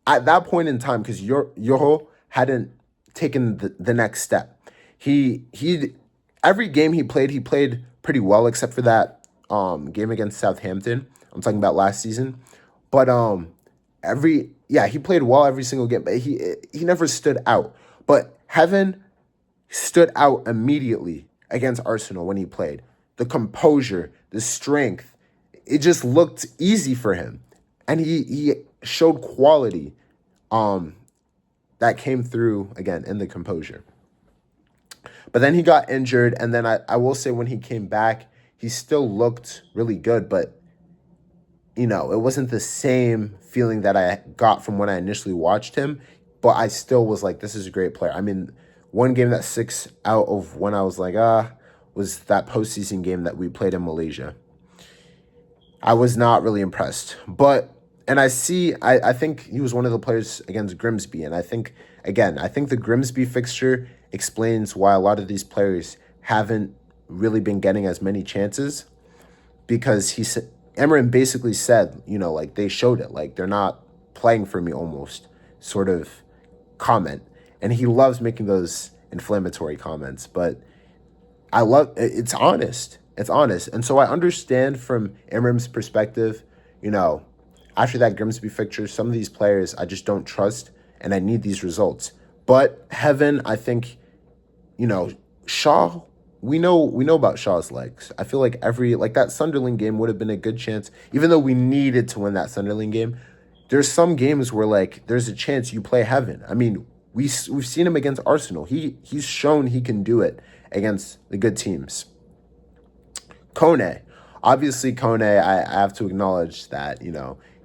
at that point in time, because Yoho hadn't taken the next step. Every game he played pretty well except for that game against Southampton. I'm talking about last season. But he played well every single game, but he never stood out. But Heaven stood out immediately against Arsenal when he played. The composure, the strength, it just looked easy for him. And he showed quality that came through, again, in the composure. But then he got injured, and then I will say when he came back, he still looked really good, but, it wasn't the same feeling that I got from when I initially watched him, but I still was like, this is a great player. I mean, one game that sticks out of when I was like, was that postseason game that we played in Malaysia. I was not really impressed. But And I think he was one of the players against Grimsby. And I think the Grimsby fixture explains why a lot of these players haven't really been getting as many chances, because Amarim basically said, like, they showed it, like, they're not playing for me, almost sort of comment. And he loves making those inflammatory comments, but it's honest. It's honest. And so I understand from Amarim's perspective, after that Grimsby fixture, some of these players I just don't trust, and I need these results. But Heaven, I think, Shaw, we know about Shaw's legs. I feel like that Sunderland game would have been a good chance, even though we needed to win that Sunderland game. There's some games where, like, there's a chance you play Heaven. I mean, we've seen him against Arsenal. He's shown he can do it against the good teams. Kone. Obviously, Kone, I have to acknowledge that,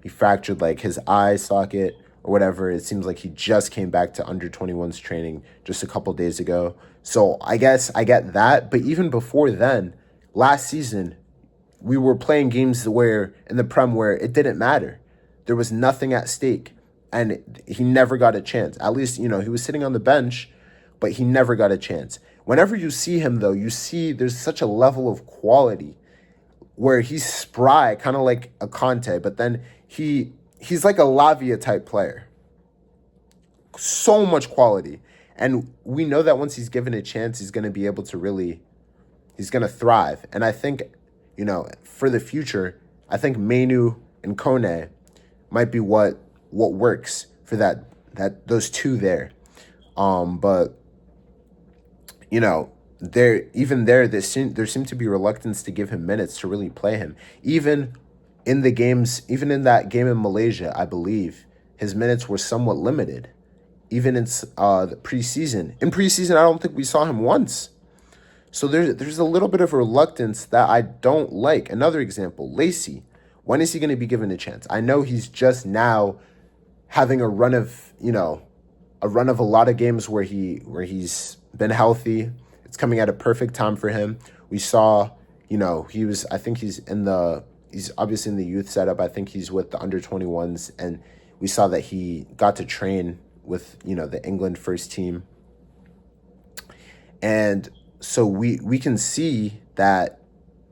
he fractured, like, his eye socket or whatever. It seems like he just came back to under 21s training just a couple days ago. So I guess I get that. But even before then, last season, we were playing games in the Prem where it didn't matter. There was nothing at stake. And he never got a chance. At least, he was sitting on the bench, but he never got a chance. Whenever you see him, though, you see there's such a level of quality where he's spry, kind of like a Conte, but then he's like a Lavia type player. So much quality. And we know that once he's given a chance, he's going to be able to he's going to thrive. And I think, for the future, I think Mainu and Kone might be what works for those two there. But there seemed to be reluctance to give him minutes to really play him. Even in that game in Malaysia, I believe his minutes were somewhat limited. Even in the preseason. In preseason, I don't think we saw him once. So there's a little bit of reluctance that I don't like. Another example, Lacey. When is he going to be given a chance? I know he's just now having a run of a lot of games where he's been healthy. It's coming at a perfect time for him. We saw, he's obviously in the youth setup. I think he's with the under 21s, and we saw that he got to train with, the England first team. And so we can see that,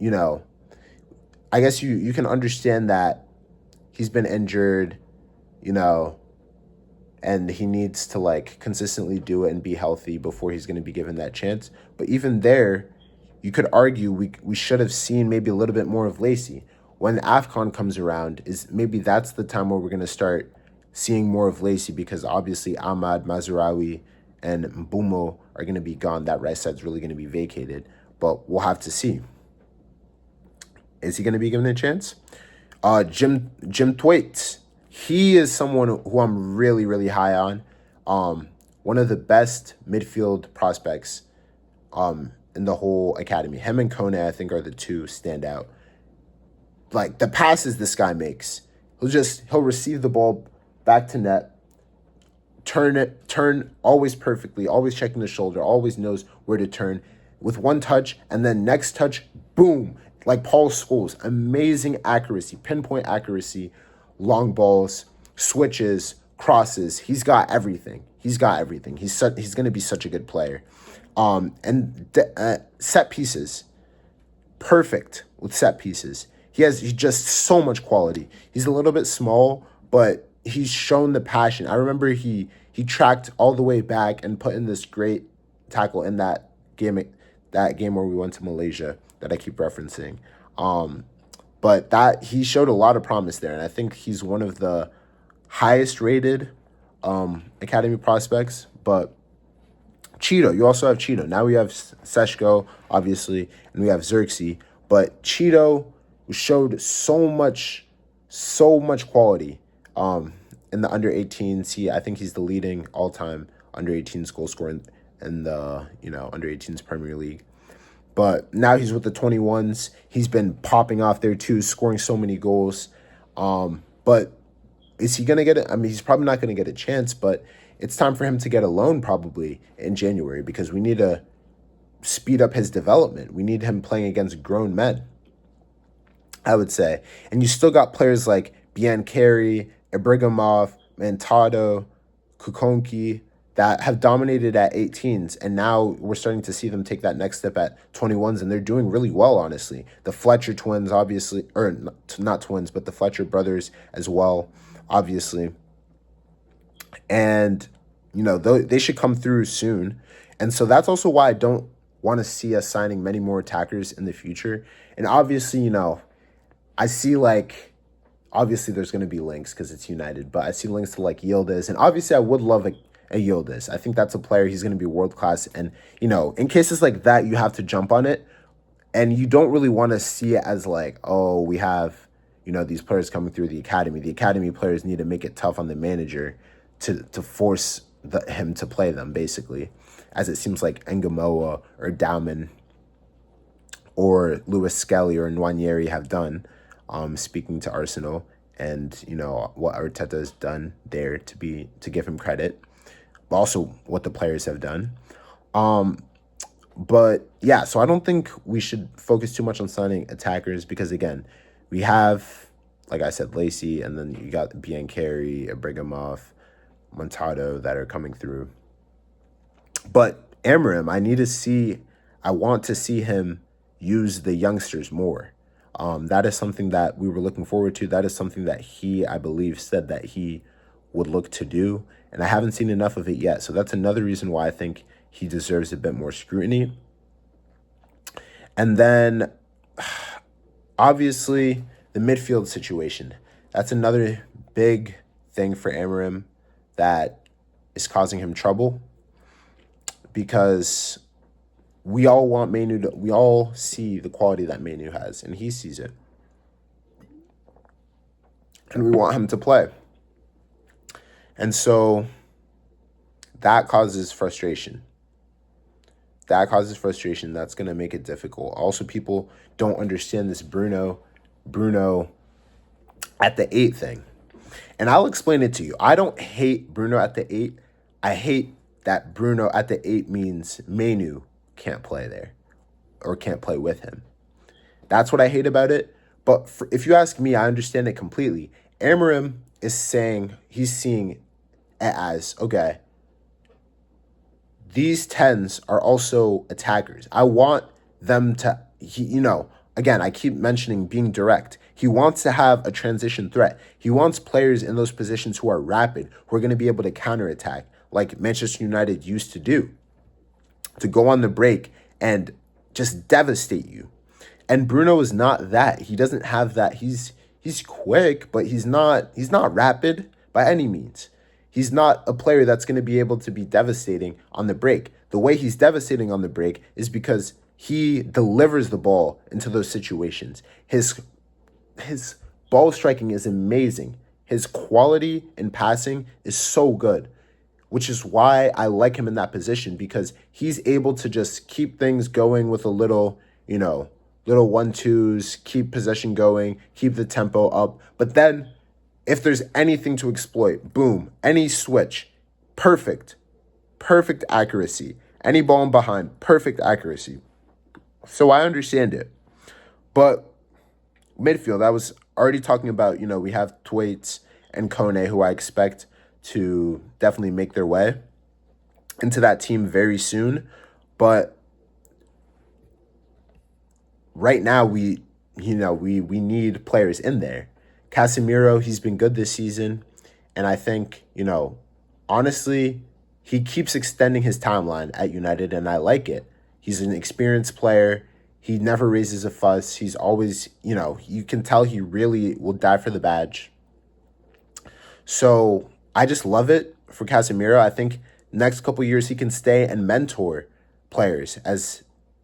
I guess you can understand that he's been injured, and he needs to, like, consistently do it and be healthy before he's going to be given that chance. But even there, you could argue we should have seen maybe a little bit more of Lacey. When AFCON comes around, maybe that's the time where we're going to start seeing more of Lacey, because obviously Ahmad, Mazraoui, and Mbumo are going to be gone. That right side's really going to be vacated. But we'll have to see. Is he going to be given a chance? Jim Thwaite. He is someone who I'm really, really high on. One of the best midfield prospects in the whole academy. Him and Kone, I think, are the two standout. Like, the passes this guy makes, he'll receive the ball back to net, turn always perfectly, always checking the shoulder, always knows where to turn with one touch, and then next touch, boom, like Paul Scholes. Amazing accuracy, pinpoint accuracy, long balls, switches, crosses. He's got everything. He's going to be such a good player. Set pieces, perfect with set pieces. He's just so much quality. He's a little bit small, but he's shown the passion. I remember he tracked all the way back and put in this great tackle in that game where we went to Malaysia that I keep referencing. But that he showed a lot of promise there, and I think he's one of the highest rated academy prospects. But Cheeto, you also have Cheeto. Now we have Seshko, obviously, and we have Xerxes. But Cheeto showed so much quality in the under 18s. I think he's the leading all-time under 18s goal scorer in the under 18s Premier League. But now he's with the 21s. He's been popping off there too, scoring so many goals. But is he going to get it? I mean, he's probably not going to get a chance, but it's time for him to get a loan probably in January, because we need to speed up his development. We need him playing against grown men, I would say. And you still got players like Biancari, Ibrahimov, Mantado, Kukonki that have dominated at 18s, and now we're starting to see them take that next step at 21s, and they're doing really well, honestly. The Fletcher twins, obviously, or not twins, but the Fletcher brothers as well, obviously. And, they should come through soon. And so that's also why I don't want to see us signing many more attackers in the future. And obviously, I see obviously there's going to be links because it's United, but I see links to Yildiz. And obviously I would love a Yildiz. I think that's a player. He's going to be world class. And, in cases like that, you have to jump on it. And you don't really want to see it as oh, we have, these players coming through the academy. The academy players need to make it tough on the manager to force him to play them, basically, as it seems like Engamoa or Dauman or Lewis Skelly or Nwaneri have done, speaking to Arsenal, and what Arteta has done there to give him credit, but also what the players have done. But yeah, so I don't think we should focus too much on signing attackers because, again, we have, like I said, Lacey, and then you got Biancari, Ibrahimov, Montado that are coming through. But Amarim, I want to see him use the youngsters more. That is something that we were looking forward to. That is something that he, I believe, said that he would look to do. And I haven't seen enough of it yet. So that's another reason why I think he deserves a bit more scrutiny. And then, obviously, the midfield situation. That's another big thing for Amarim that is causing him trouble, because we all want Manu we all see the quality that Manu has, and he sees it. And we want him to play. And so that causes frustration. That's going to make it difficult. Also, people don't understand this Bruno at the 8 thing. And I'll explain it to you. I don't hate Bruno at the 8. I hate that Bruno at the 8 means Manu can't play there or can't play with him. That's what I hate about it. But if you ask me, I understand it completely. Amarim is saying, he's seeing it as, okay, these 10s are also attackers. I want them to, again, I keep mentioning being direct. He wants to have a transition threat. He wants players in those positions who are rapid, who are going to be able to counterattack, like Manchester United used to do, to go on the break and just devastate you. And Bruno is not that. He doesn't have that. He's quick, but he's not rapid by any means. He's not a player that's going to be able to be devastating on the break. The way he's devastating on the break is because he delivers the ball into those situations. His ball striking is amazing. His quality in passing is so good, which is why I like him in that position, because he's able to just keep things going with a little 1-2s, keep possession going, keep the tempo up. But then if there's anything to exploit, boom, any switch, perfect accuracy. Any ball in behind, perfect accuracy. So I understand it. But midfield, I was already talking about, we have Thwaites and Kone, who I expect to definitely make their way into that team very soon. But right now we need players in there. Casemiro, he's been good this season, and I think, honestly, he keeps extending his timeline at United, and I like it. He's an experienced player. He never raises a fuss. He's always, you can tell he really will die for the badge. So I just love it for Casemiro. I think next couple years he can stay and mentor players,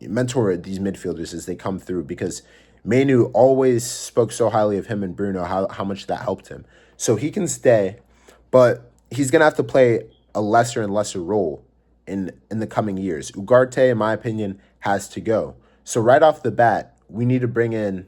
mentor these midfielders as they come through, because Manu always spoke so highly of him and Bruno, how much that helped him. So he can stay, but he's going to have to play a lesser and lesser role in the coming years. Ugarte, in my opinion, has to go. So right off the bat, we need to bring in,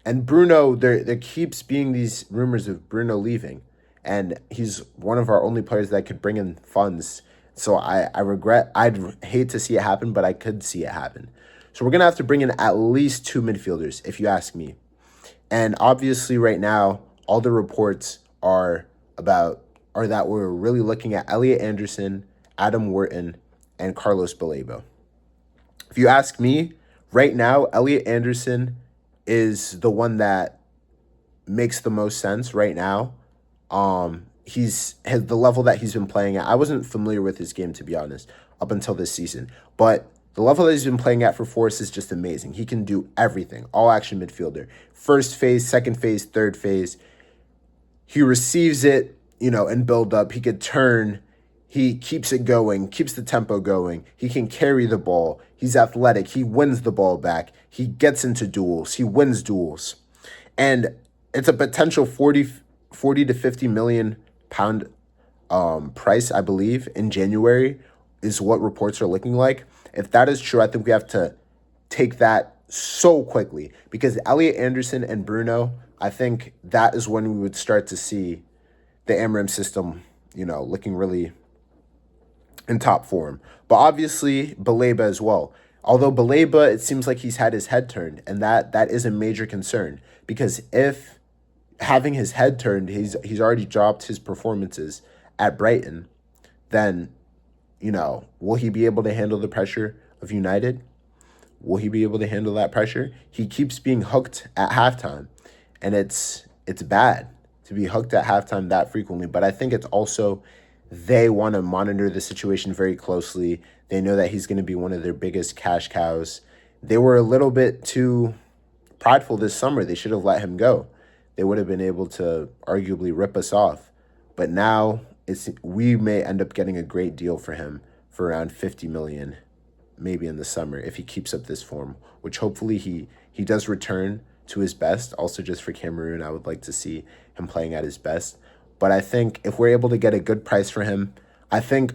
and Bruno, there keeps being these rumors of Bruno leaving, and he's one of our only players that could bring in funds. So I'd hate to see it happen, but I could see it happen. So we're going to have to bring in at least 2 midfielders, if you ask me. And obviously right now, all the reports are that we're really looking at Elliot Anderson, Adam Wharton, and Carlos Baleba. If you ask me, right now, Elliot Anderson is the one that makes the most sense right now. He's the level that he's been playing at. I wasn't familiar with his game, to be honest, up until this season, but the level that he's been playing at for Forest is just amazing. He can do everything, all action midfielder, first phase, second phase, third phase. He receives it, in build up. He could turn. He keeps it going, keeps the tempo going. He can carry the ball. He's athletic. He wins the ball back. He gets into duels. He wins duels. And it's a potential 40 to 50 million pound price, I believe, in January is what reports are looking like. If that is true, I think we have to take that so quickly, because Elliot Anderson and Bruno, I think that is when we would start to see the Amorim system, looking really in top form. But obviously, Baleba as well. Although Baleba, it seems like he's had his head turned, and that is a major concern, because if having his head turned, he's already dropped his performances at Brighton, then, will he be able to handle the pressure of United? Will he be able to handle that pressure? He keeps being hooked at halftime, and it's bad to be hooked at halftime that frequently. But I think it's also they want to monitor the situation very closely. They know that he's going to be one of their biggest cash cows. They were a little bit too prideful this summer. They should have let him go. They would have been able to arguably rip us off. But now we may end up getting a great deal for him for around 50 million, maybe in the summer, if he keeps up this form, which hopefully he does return to his best. Also, just for Cameroon, I would like to see him playing at his best. But I think if we're able to get a good price for him, I think,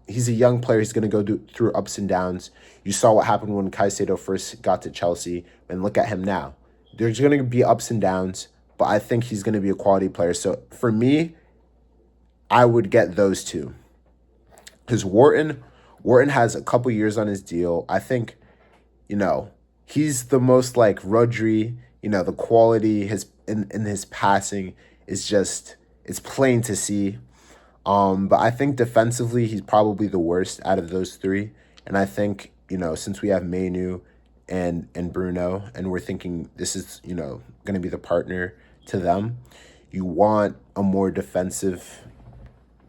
he's a young player. He's going to go through ups and downs. You saw what happened when Caicedo first got to Chelsea, and look at him now. There's going to be ups and downs, but I think he's going to be a quality player. So for me, I would get those two. Because Wharton has a couple years on his deal. I think, he's the most like Rodri. The quality in his passing is just, it's plain to see. But I think defensively, he's probably the worst out of those three. And I think, since we have Mainu and Bruno, and we're thinking this is, going to be the partner to them, you want a more defensive,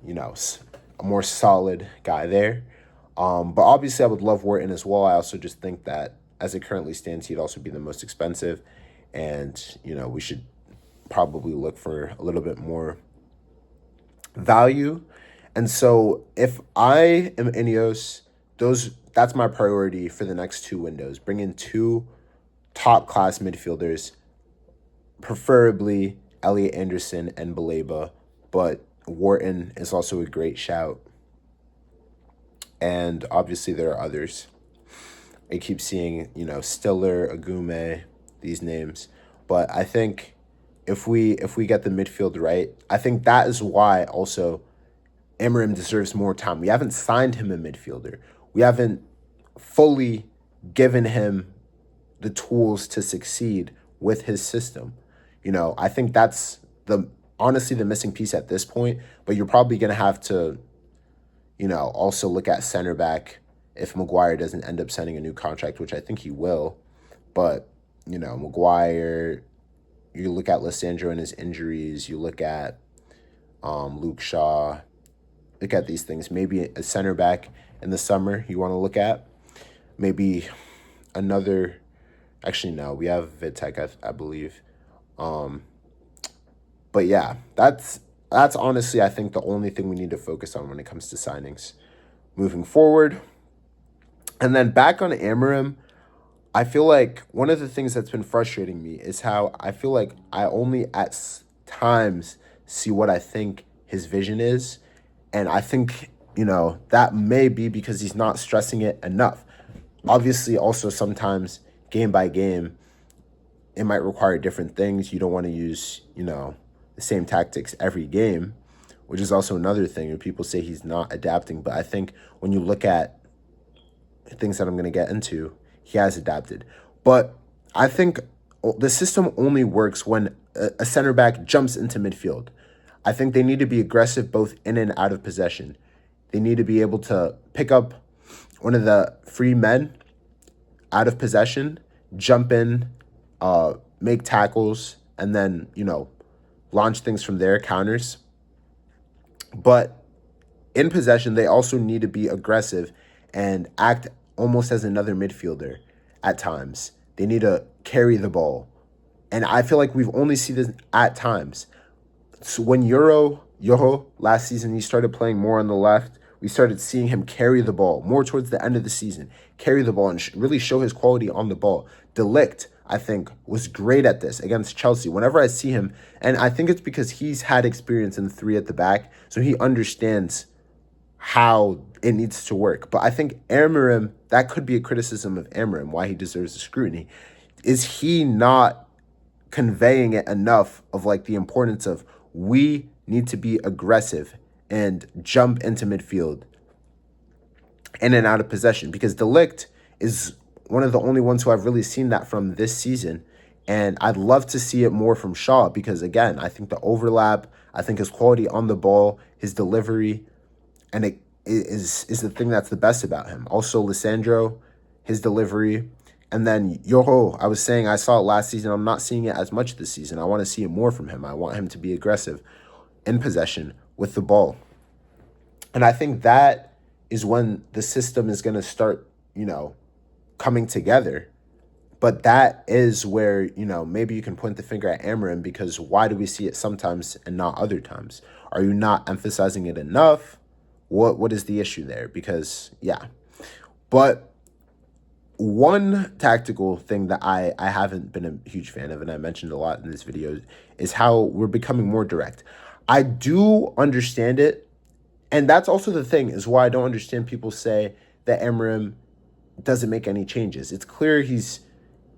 a more solid guy there. But obviously, I would love Wharton as well. I also just think that as it currently stands, he'd also be the most expensive. And, we should probably look for a little bit more value. And so if I am Ineos, that's my priority for the next two windows. Bring in two top-class midfielders, preferably Elliot Anderson and Baleba, but Wharton is also a great shout. And obviously there are others. I keep seeing, Stiller, Agume, these names. But I think if we get the midfield right, I think that is why also Amorim deserves more time. We haven't signed him a midfielder. We haven't fully given him the tools to succeed with his system. I think that's honestly the missing piece at this point. But you're probably going to have to, also look at center back if Maguire doesn't end up signing a new contract, which I think he will. But, Maguire, you look at Lissandro and his injuries, you look at Luke Shaw, look at these things. Maybe a center back in the summer you want to look at. Maybe another, actually no, we have Vitek, I believe. But yeah, that's honestly, I think, the only thing we need to focus on when it comes to signings moving forward. And then back on Amorim, I feel like one of the things that's been frustrating me is how I feel like I only at times see what I think his vision is. And I think, that may be because he's not stressing it enough. Obviously, also sometimes game by game, it might require different things. You don't want to use, the same tactics every game, which is also another thing. And people say he's not adapting. But I think when you look at things that I'm going to get into, he has adapted. But I think the system only works when a center back jumps into midfield. I think they need to be aggressive both in and out of possession. They need to be able to pick up one of the free men out of possession, jump in, make tackles, and then, launch things from there, counters. But in possession, they also need to be aggressive and act almost as another midfielder at times. They need to carry the ball. And I feel like we've only seen this at times. So when Yoho last season, he started playing more on the left. We started seeing him carry the ball more towards the end of the season, carry the ball and really show his quality on the ball. De Ligt, I think, was great at this against Chelsea. Whenever I see him, and I think it's because he's had experience in three at the back, so he understands how it needs to work. But I think Amarim, that could be a criticism of Amarim, why he deserves the scrutiny. Is he not conveying it enough of like the importance of we need to be aggressive and jump into midfield in and out of possession? Because De Ligt is one of the only ones who I've really seen that from this season. And I'd love to see it more from Shaw because, again, I think the overlap, I think his quality on the ball, his delivery, and it is the thing that's the best about him. Also, Lissandro, his delivery. And then Yoho, I was saying I saw it last season. I'm not seeing it as much this season. I want to see it more from him. I want him to be aggressive in possession with the ball. And I think that is when the system is going to start, coming together. But that is where, maybe you can point the finger at Amarim because why do we see it sometimes and not other times? Are you not emphasizing it enough? What is the issue there? Because, yeah. But one tactical thing that I haven't been a huge fan of, and I mentioned a lot in this video, is how we're becoming more direct. I do understand it, and that's also the thing, is why I don't understand people say that Amarim doesn't make any changes. It's clear he's,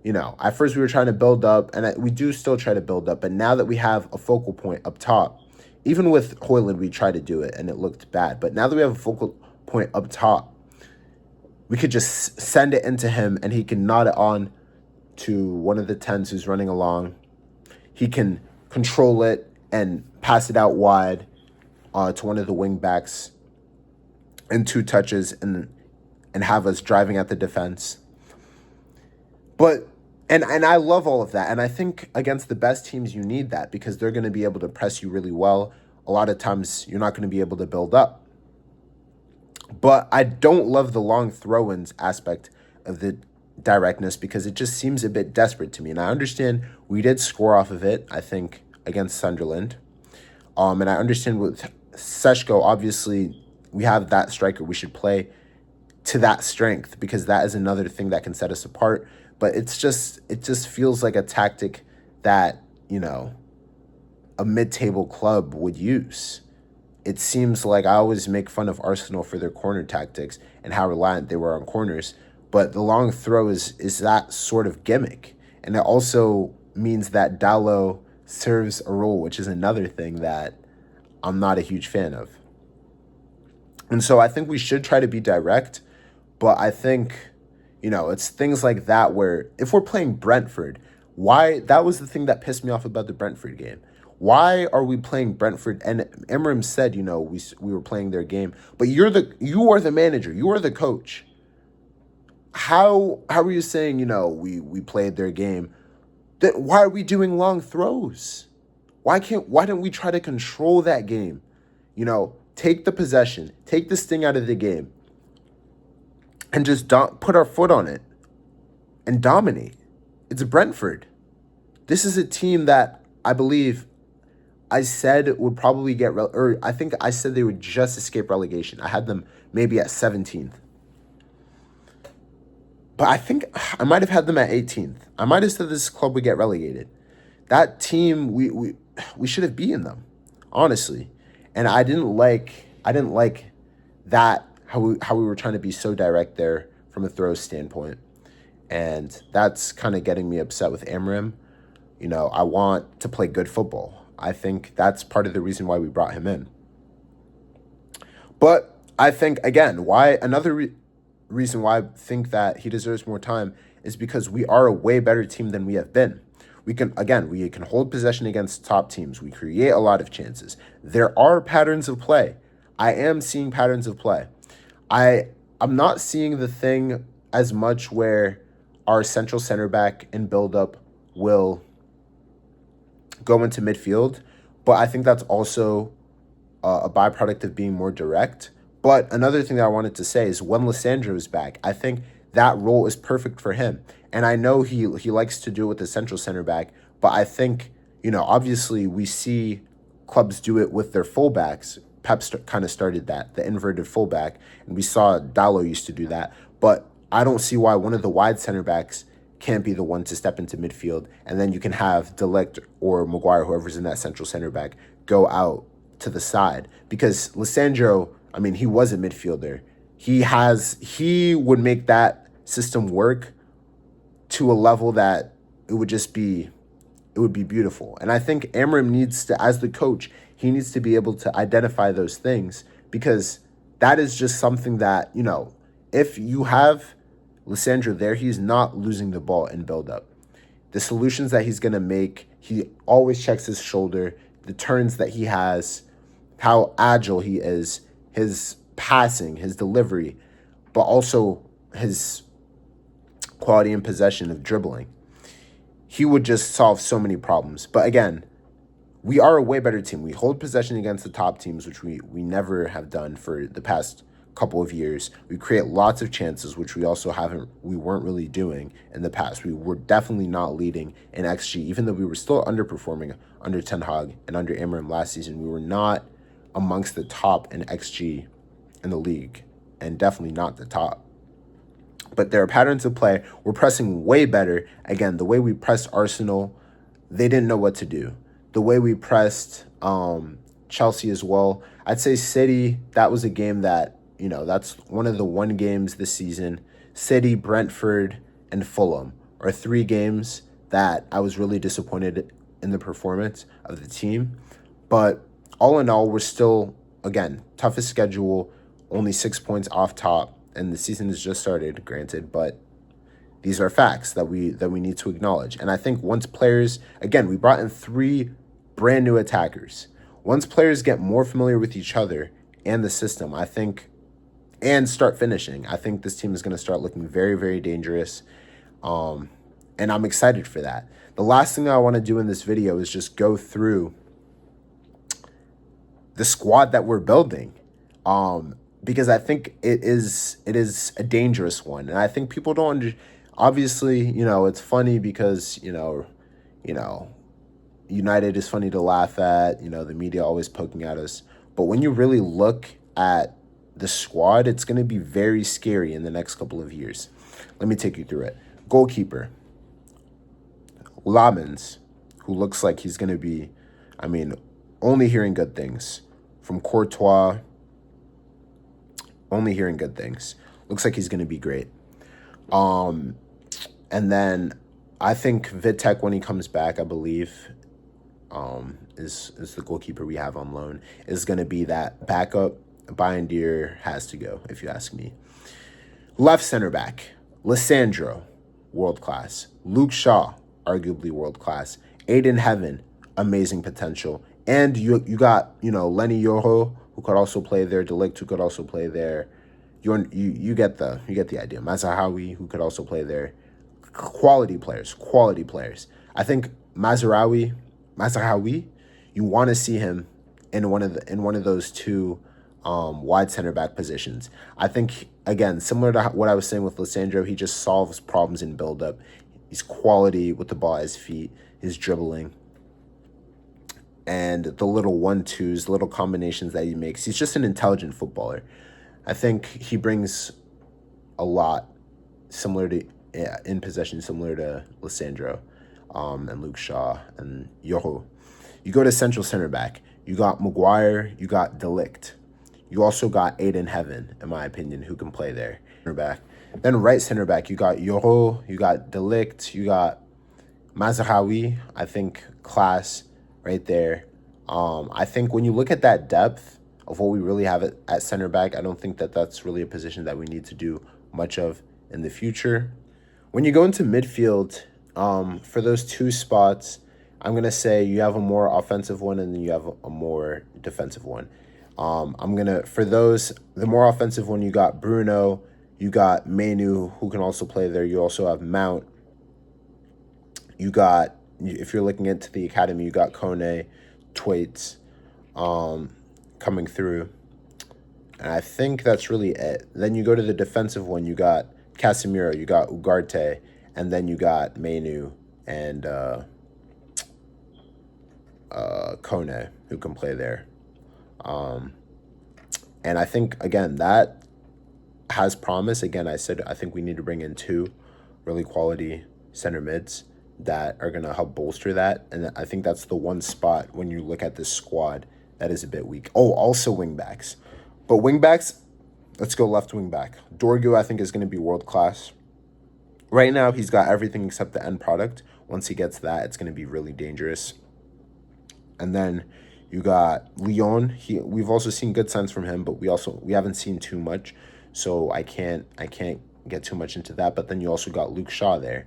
at first we were trying to build up, and we do still try to build up, but now that we have a focal point up top, even with Højlund, we tried to do it, and it looked bad, but now that we have a focal point up top, we could just send it into him, and he can nod it on to one of the 10s who's running along. He can control it and pass it out wide to one of the wing backs in 2 touches and have us driving at the defense. But and I love all of that. And I think against the best teams, you need that because they're going to be able to press you really well. A lot of times you're not going to be able to build up. But I don't love the long throw-ins aspect of the directness because it just seems a bit desperate to me. And I understand we did score off of it, I think, against Sunderland. And I understand with Seshko, obviously, we have that striker. We should play to that strength because that is another thing that can set us apart. But it just feels like a tactic that, a mid-table club would use. It seems like I always make fun of Arsenal for their corner tactics and how reliant they were on corners. But the long throw is that sort of gimmick. And it also means that Dalot serves a role, which is another thing that I'm not a huge fan of. And so I think we should try to be direct. But I think, it's things like that where if we're playing Brentford, that was the thing that pissed me off about the Brentford game. Why are we playing Brentford? And Amarim said, we were playing their game, but you are the manager, you are the coach. How are you saying, we played their game? Why are we doing long throws? Why don't we try to control that game? Take the possession, take the sting out of the game, and just put our foot on it and dominate. It's Brentford. This is a team that I believe I said would probably I think I said they would just escape relegation. I had them maybe at 17th. But I think I might have had them at 18th. I might have said this club would get relegated. That team, we should have beaten them, honestly. And I didn't like that, how we were trying to be so direct there from a throw standpoint. And that's kind of getting me upset with Amarim. I want to play good football. I think that's part of the reason why we brought him in. But I think, again, reason why I think that he deserves more time is because we are a way better team than we have been. We can hold possession against top teams. We create a lot of chances. There are patterns of play. I am seeing patterns of play. I'm not seeing the thing as much where our central center back in build-up will go into midfield, but I think that's also a byproduct of being more direct. But another thing that I wanted to say is when Lissandro is back, I think that role is perfect for him. And I know he likes to do it with the central center back, but I think, obviously we see clubs do it with their fullbacks. Pep kind of started that, the inverted fullback, and we saw Dallo used to do that. But I don't see why one of the wide center backs can't be the one to step into midfield, and then you can have De Ligt or Maguire, whoever's in that central center back, go out to the side. Because Lissandro, he was a midfielder. He would make that system work to a level that it would be beautiful. And I think Amram needs to, as the coach, he needs to be able to identify those things, because that is just something that, if you have Lissandro there, he's not losing the ball in build-up. The solutions that he's going to make, he always checks his shoulder, the turns that he has, how agile he is, his passing, his delivery, but also his quality in possession of dribbling. He would just solve so many problems. But again, we are a way better team. We hold possession against the top teams, which we never have done for the past couple of years. We create lots of chances, which we weren't really doing in the past. We were definitely not leading in XG, even though we were still underperforming under Ten Hag and under Amram last season. We were not amongst the top in XG in the league, and definitely not the top. But there are patterns of play. We're pressing way better. Again, the way we pressed Arsenal, they didn't know what to do. The way we pressed Chelsea as well. I'd say City, that was a game that, that's one of the one games this season. City, Brentford, and Fulham are 3 games that I was really disappointed in the performance of the team. But all in all, we're still, again, toughest schedule, only 6 points off top, and the season has just started, granted, but these are facts that we need to acknowledge. And I think once players, again, we brought in 3 brand new attackers. Once players get more familiar with each other and the system, I think, and start finishing, I think this team is going to start looking very, very dangerous. And I'm excited for that. The last thing I want to do in this video is just go through the squad that we're building. Because I think it is a dangerous one. And I think people don't obviously, it's funny because, United is funny to laugh at, the media always poking at us. But when you really look at the squad, it's going to be very scary in the next couple of years. Let me take you through it. Goalkeeper, Lamens, who looks like he's going to be, only hearing good things. From Courtois, only hearing good things. Looks like he's going to be great. And then I think Vitek, when he comes back, I believe, is the goalkeeper we have on loan, is going to be that backup. Bayindir has to go, if you ask me. Left center back, Lissandro, world class. Luke Shaw, arguably world class. Aiden Heaven, amazing potential. And you got, Lenny Yoho, who could also play there. De Ligt, who could also play there. You get the idea. Mazraoui, who could also play there. Quality players. I think Mazraoui, you want to see him in one of those 2 wide center back positions. I think, again, similar to what I was saying with Lissandro, he just solves problems in build-up. He's quality with the ball at his feet, his dribbling, and the little 1-2s, little combinations that he makes. He's just an intelligent footballer. I think he brings a lot in possession, similar to Lissandro and Luke Shaw and Yoho. You go to central center back. You got Maguire. You got De Ligt. You also got Aiden Heaven, in my opinion, who can play there. Center back. Then right center back, you got Yoho. You got De Ligt. You got Mazraoui. I think class right there. I think when you look at that depth of what we really have at center back, I don't think that that's really a position that we need to do much of in the future. When you go into midfield, For those two spots, I'm gonna say you have a more offensive one and then you have a more defensive one. I'm gonna for those the more offensive one you got Bruno, you got Manu who can also play there. You also have Mount. You got if you're looking into the academy, you got Kone, Twaits, coming through, and I think that's really it. Then you go to the defensive one. You got Casemiro, you got Ugarte, and then you got Manu and Kone who can play there. And I think again that has promise. Again, I said I think we need to bring in two really quality center mids that are gonna help bolster that. And I think that's the one spot when you look at this squad that is a bit weak. Oh, also wingbacks. But wingbacks, let's go left wing back. Dorgu, I think, is gonna be world class. Right now, he's got everything except the end product. Once he gets that, it's gonna be really dangerous. And then you got Leon. We've also seen good signs from him, but we haven't seen too much, so I can't get too much into that. But then you also got Luke Shaw there.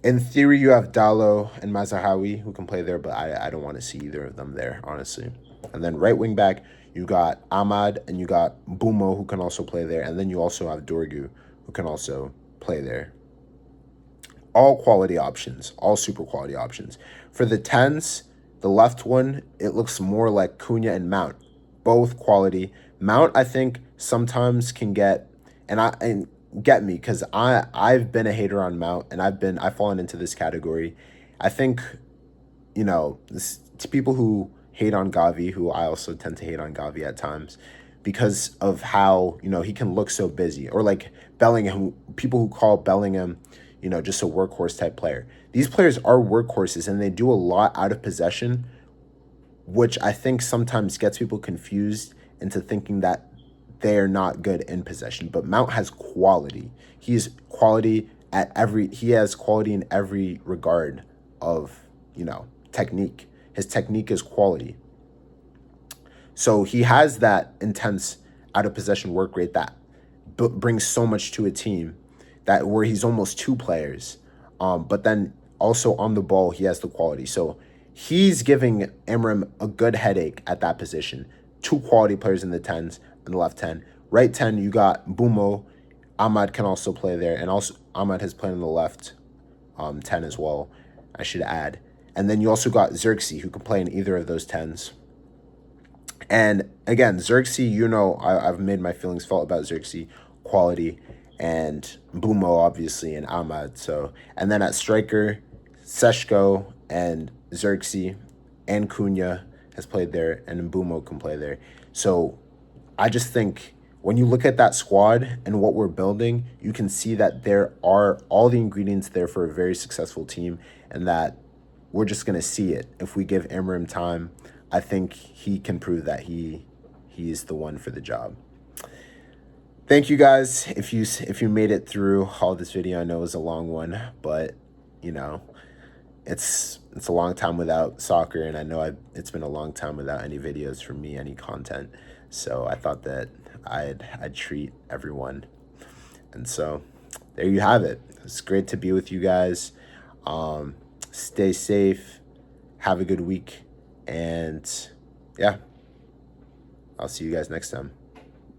In theory, you have Dallo and Mazahawi who can play there, but I don't want to see either of them there, honestly. And then right wing back, you got Ahmad and you got Bumo who can also play there, and then you also have Dorgu who can also play there. All quality options, all super quality options. For the 10s, the left one, it looks more like Cunha and Mount. Both quality. Mount, I think, sometimes can get, and get me, because I've been a hater on Mount, and I've fallen into this category. I think, to people who hate on Gavi, who I also tend to hate on Gavi at times, because of how, he can look so busy. Or like Bellingham, people who call Bellingham, just a workhorse type player. These players are workhorses and they do a lot out of possession, which I think sometimes gets people confused into thinking that they're not good in possession. But Mount has quality. He has quality in every regard of, technique. His technique is quality. So he has that intense out of possession work rate that brings so much to a team that where he's almost two players. But then also on the ball, he has the quality. So he's giving Emrim a good headache at that position. Two quality players in the 10s and the left 10. Right 10, you got Bumo. Ahmad can also play there. And also Ahmad has played on the left 10 as well, I should add. And then you also got Xerxes, who can play in either of those 10s. And again, Xerxes, I've made my feelings felt about Xerxes. Quality. And Bumo, obviously, and Ahmad. So, and then at striker, Seshko and Xerxes and Cunha has played there, and Bumo can play there. So I just think when you look at that squad and what we're building, you can see that there are all the ingredients there for a very successful team, and that we're just going to see it. If we give Emrim time, I think he can prove that he is the one for the job. Thank you guys if you made it through all this video. I know it was a long one, but it's a long time without soccer, and I know it's been a long time without any videos from me, any content. So I thought that I'd treat everyone. And so there you have it. It's great to be with you guys. Stay safe, have a good week, and yeah, I'll see you guys next time.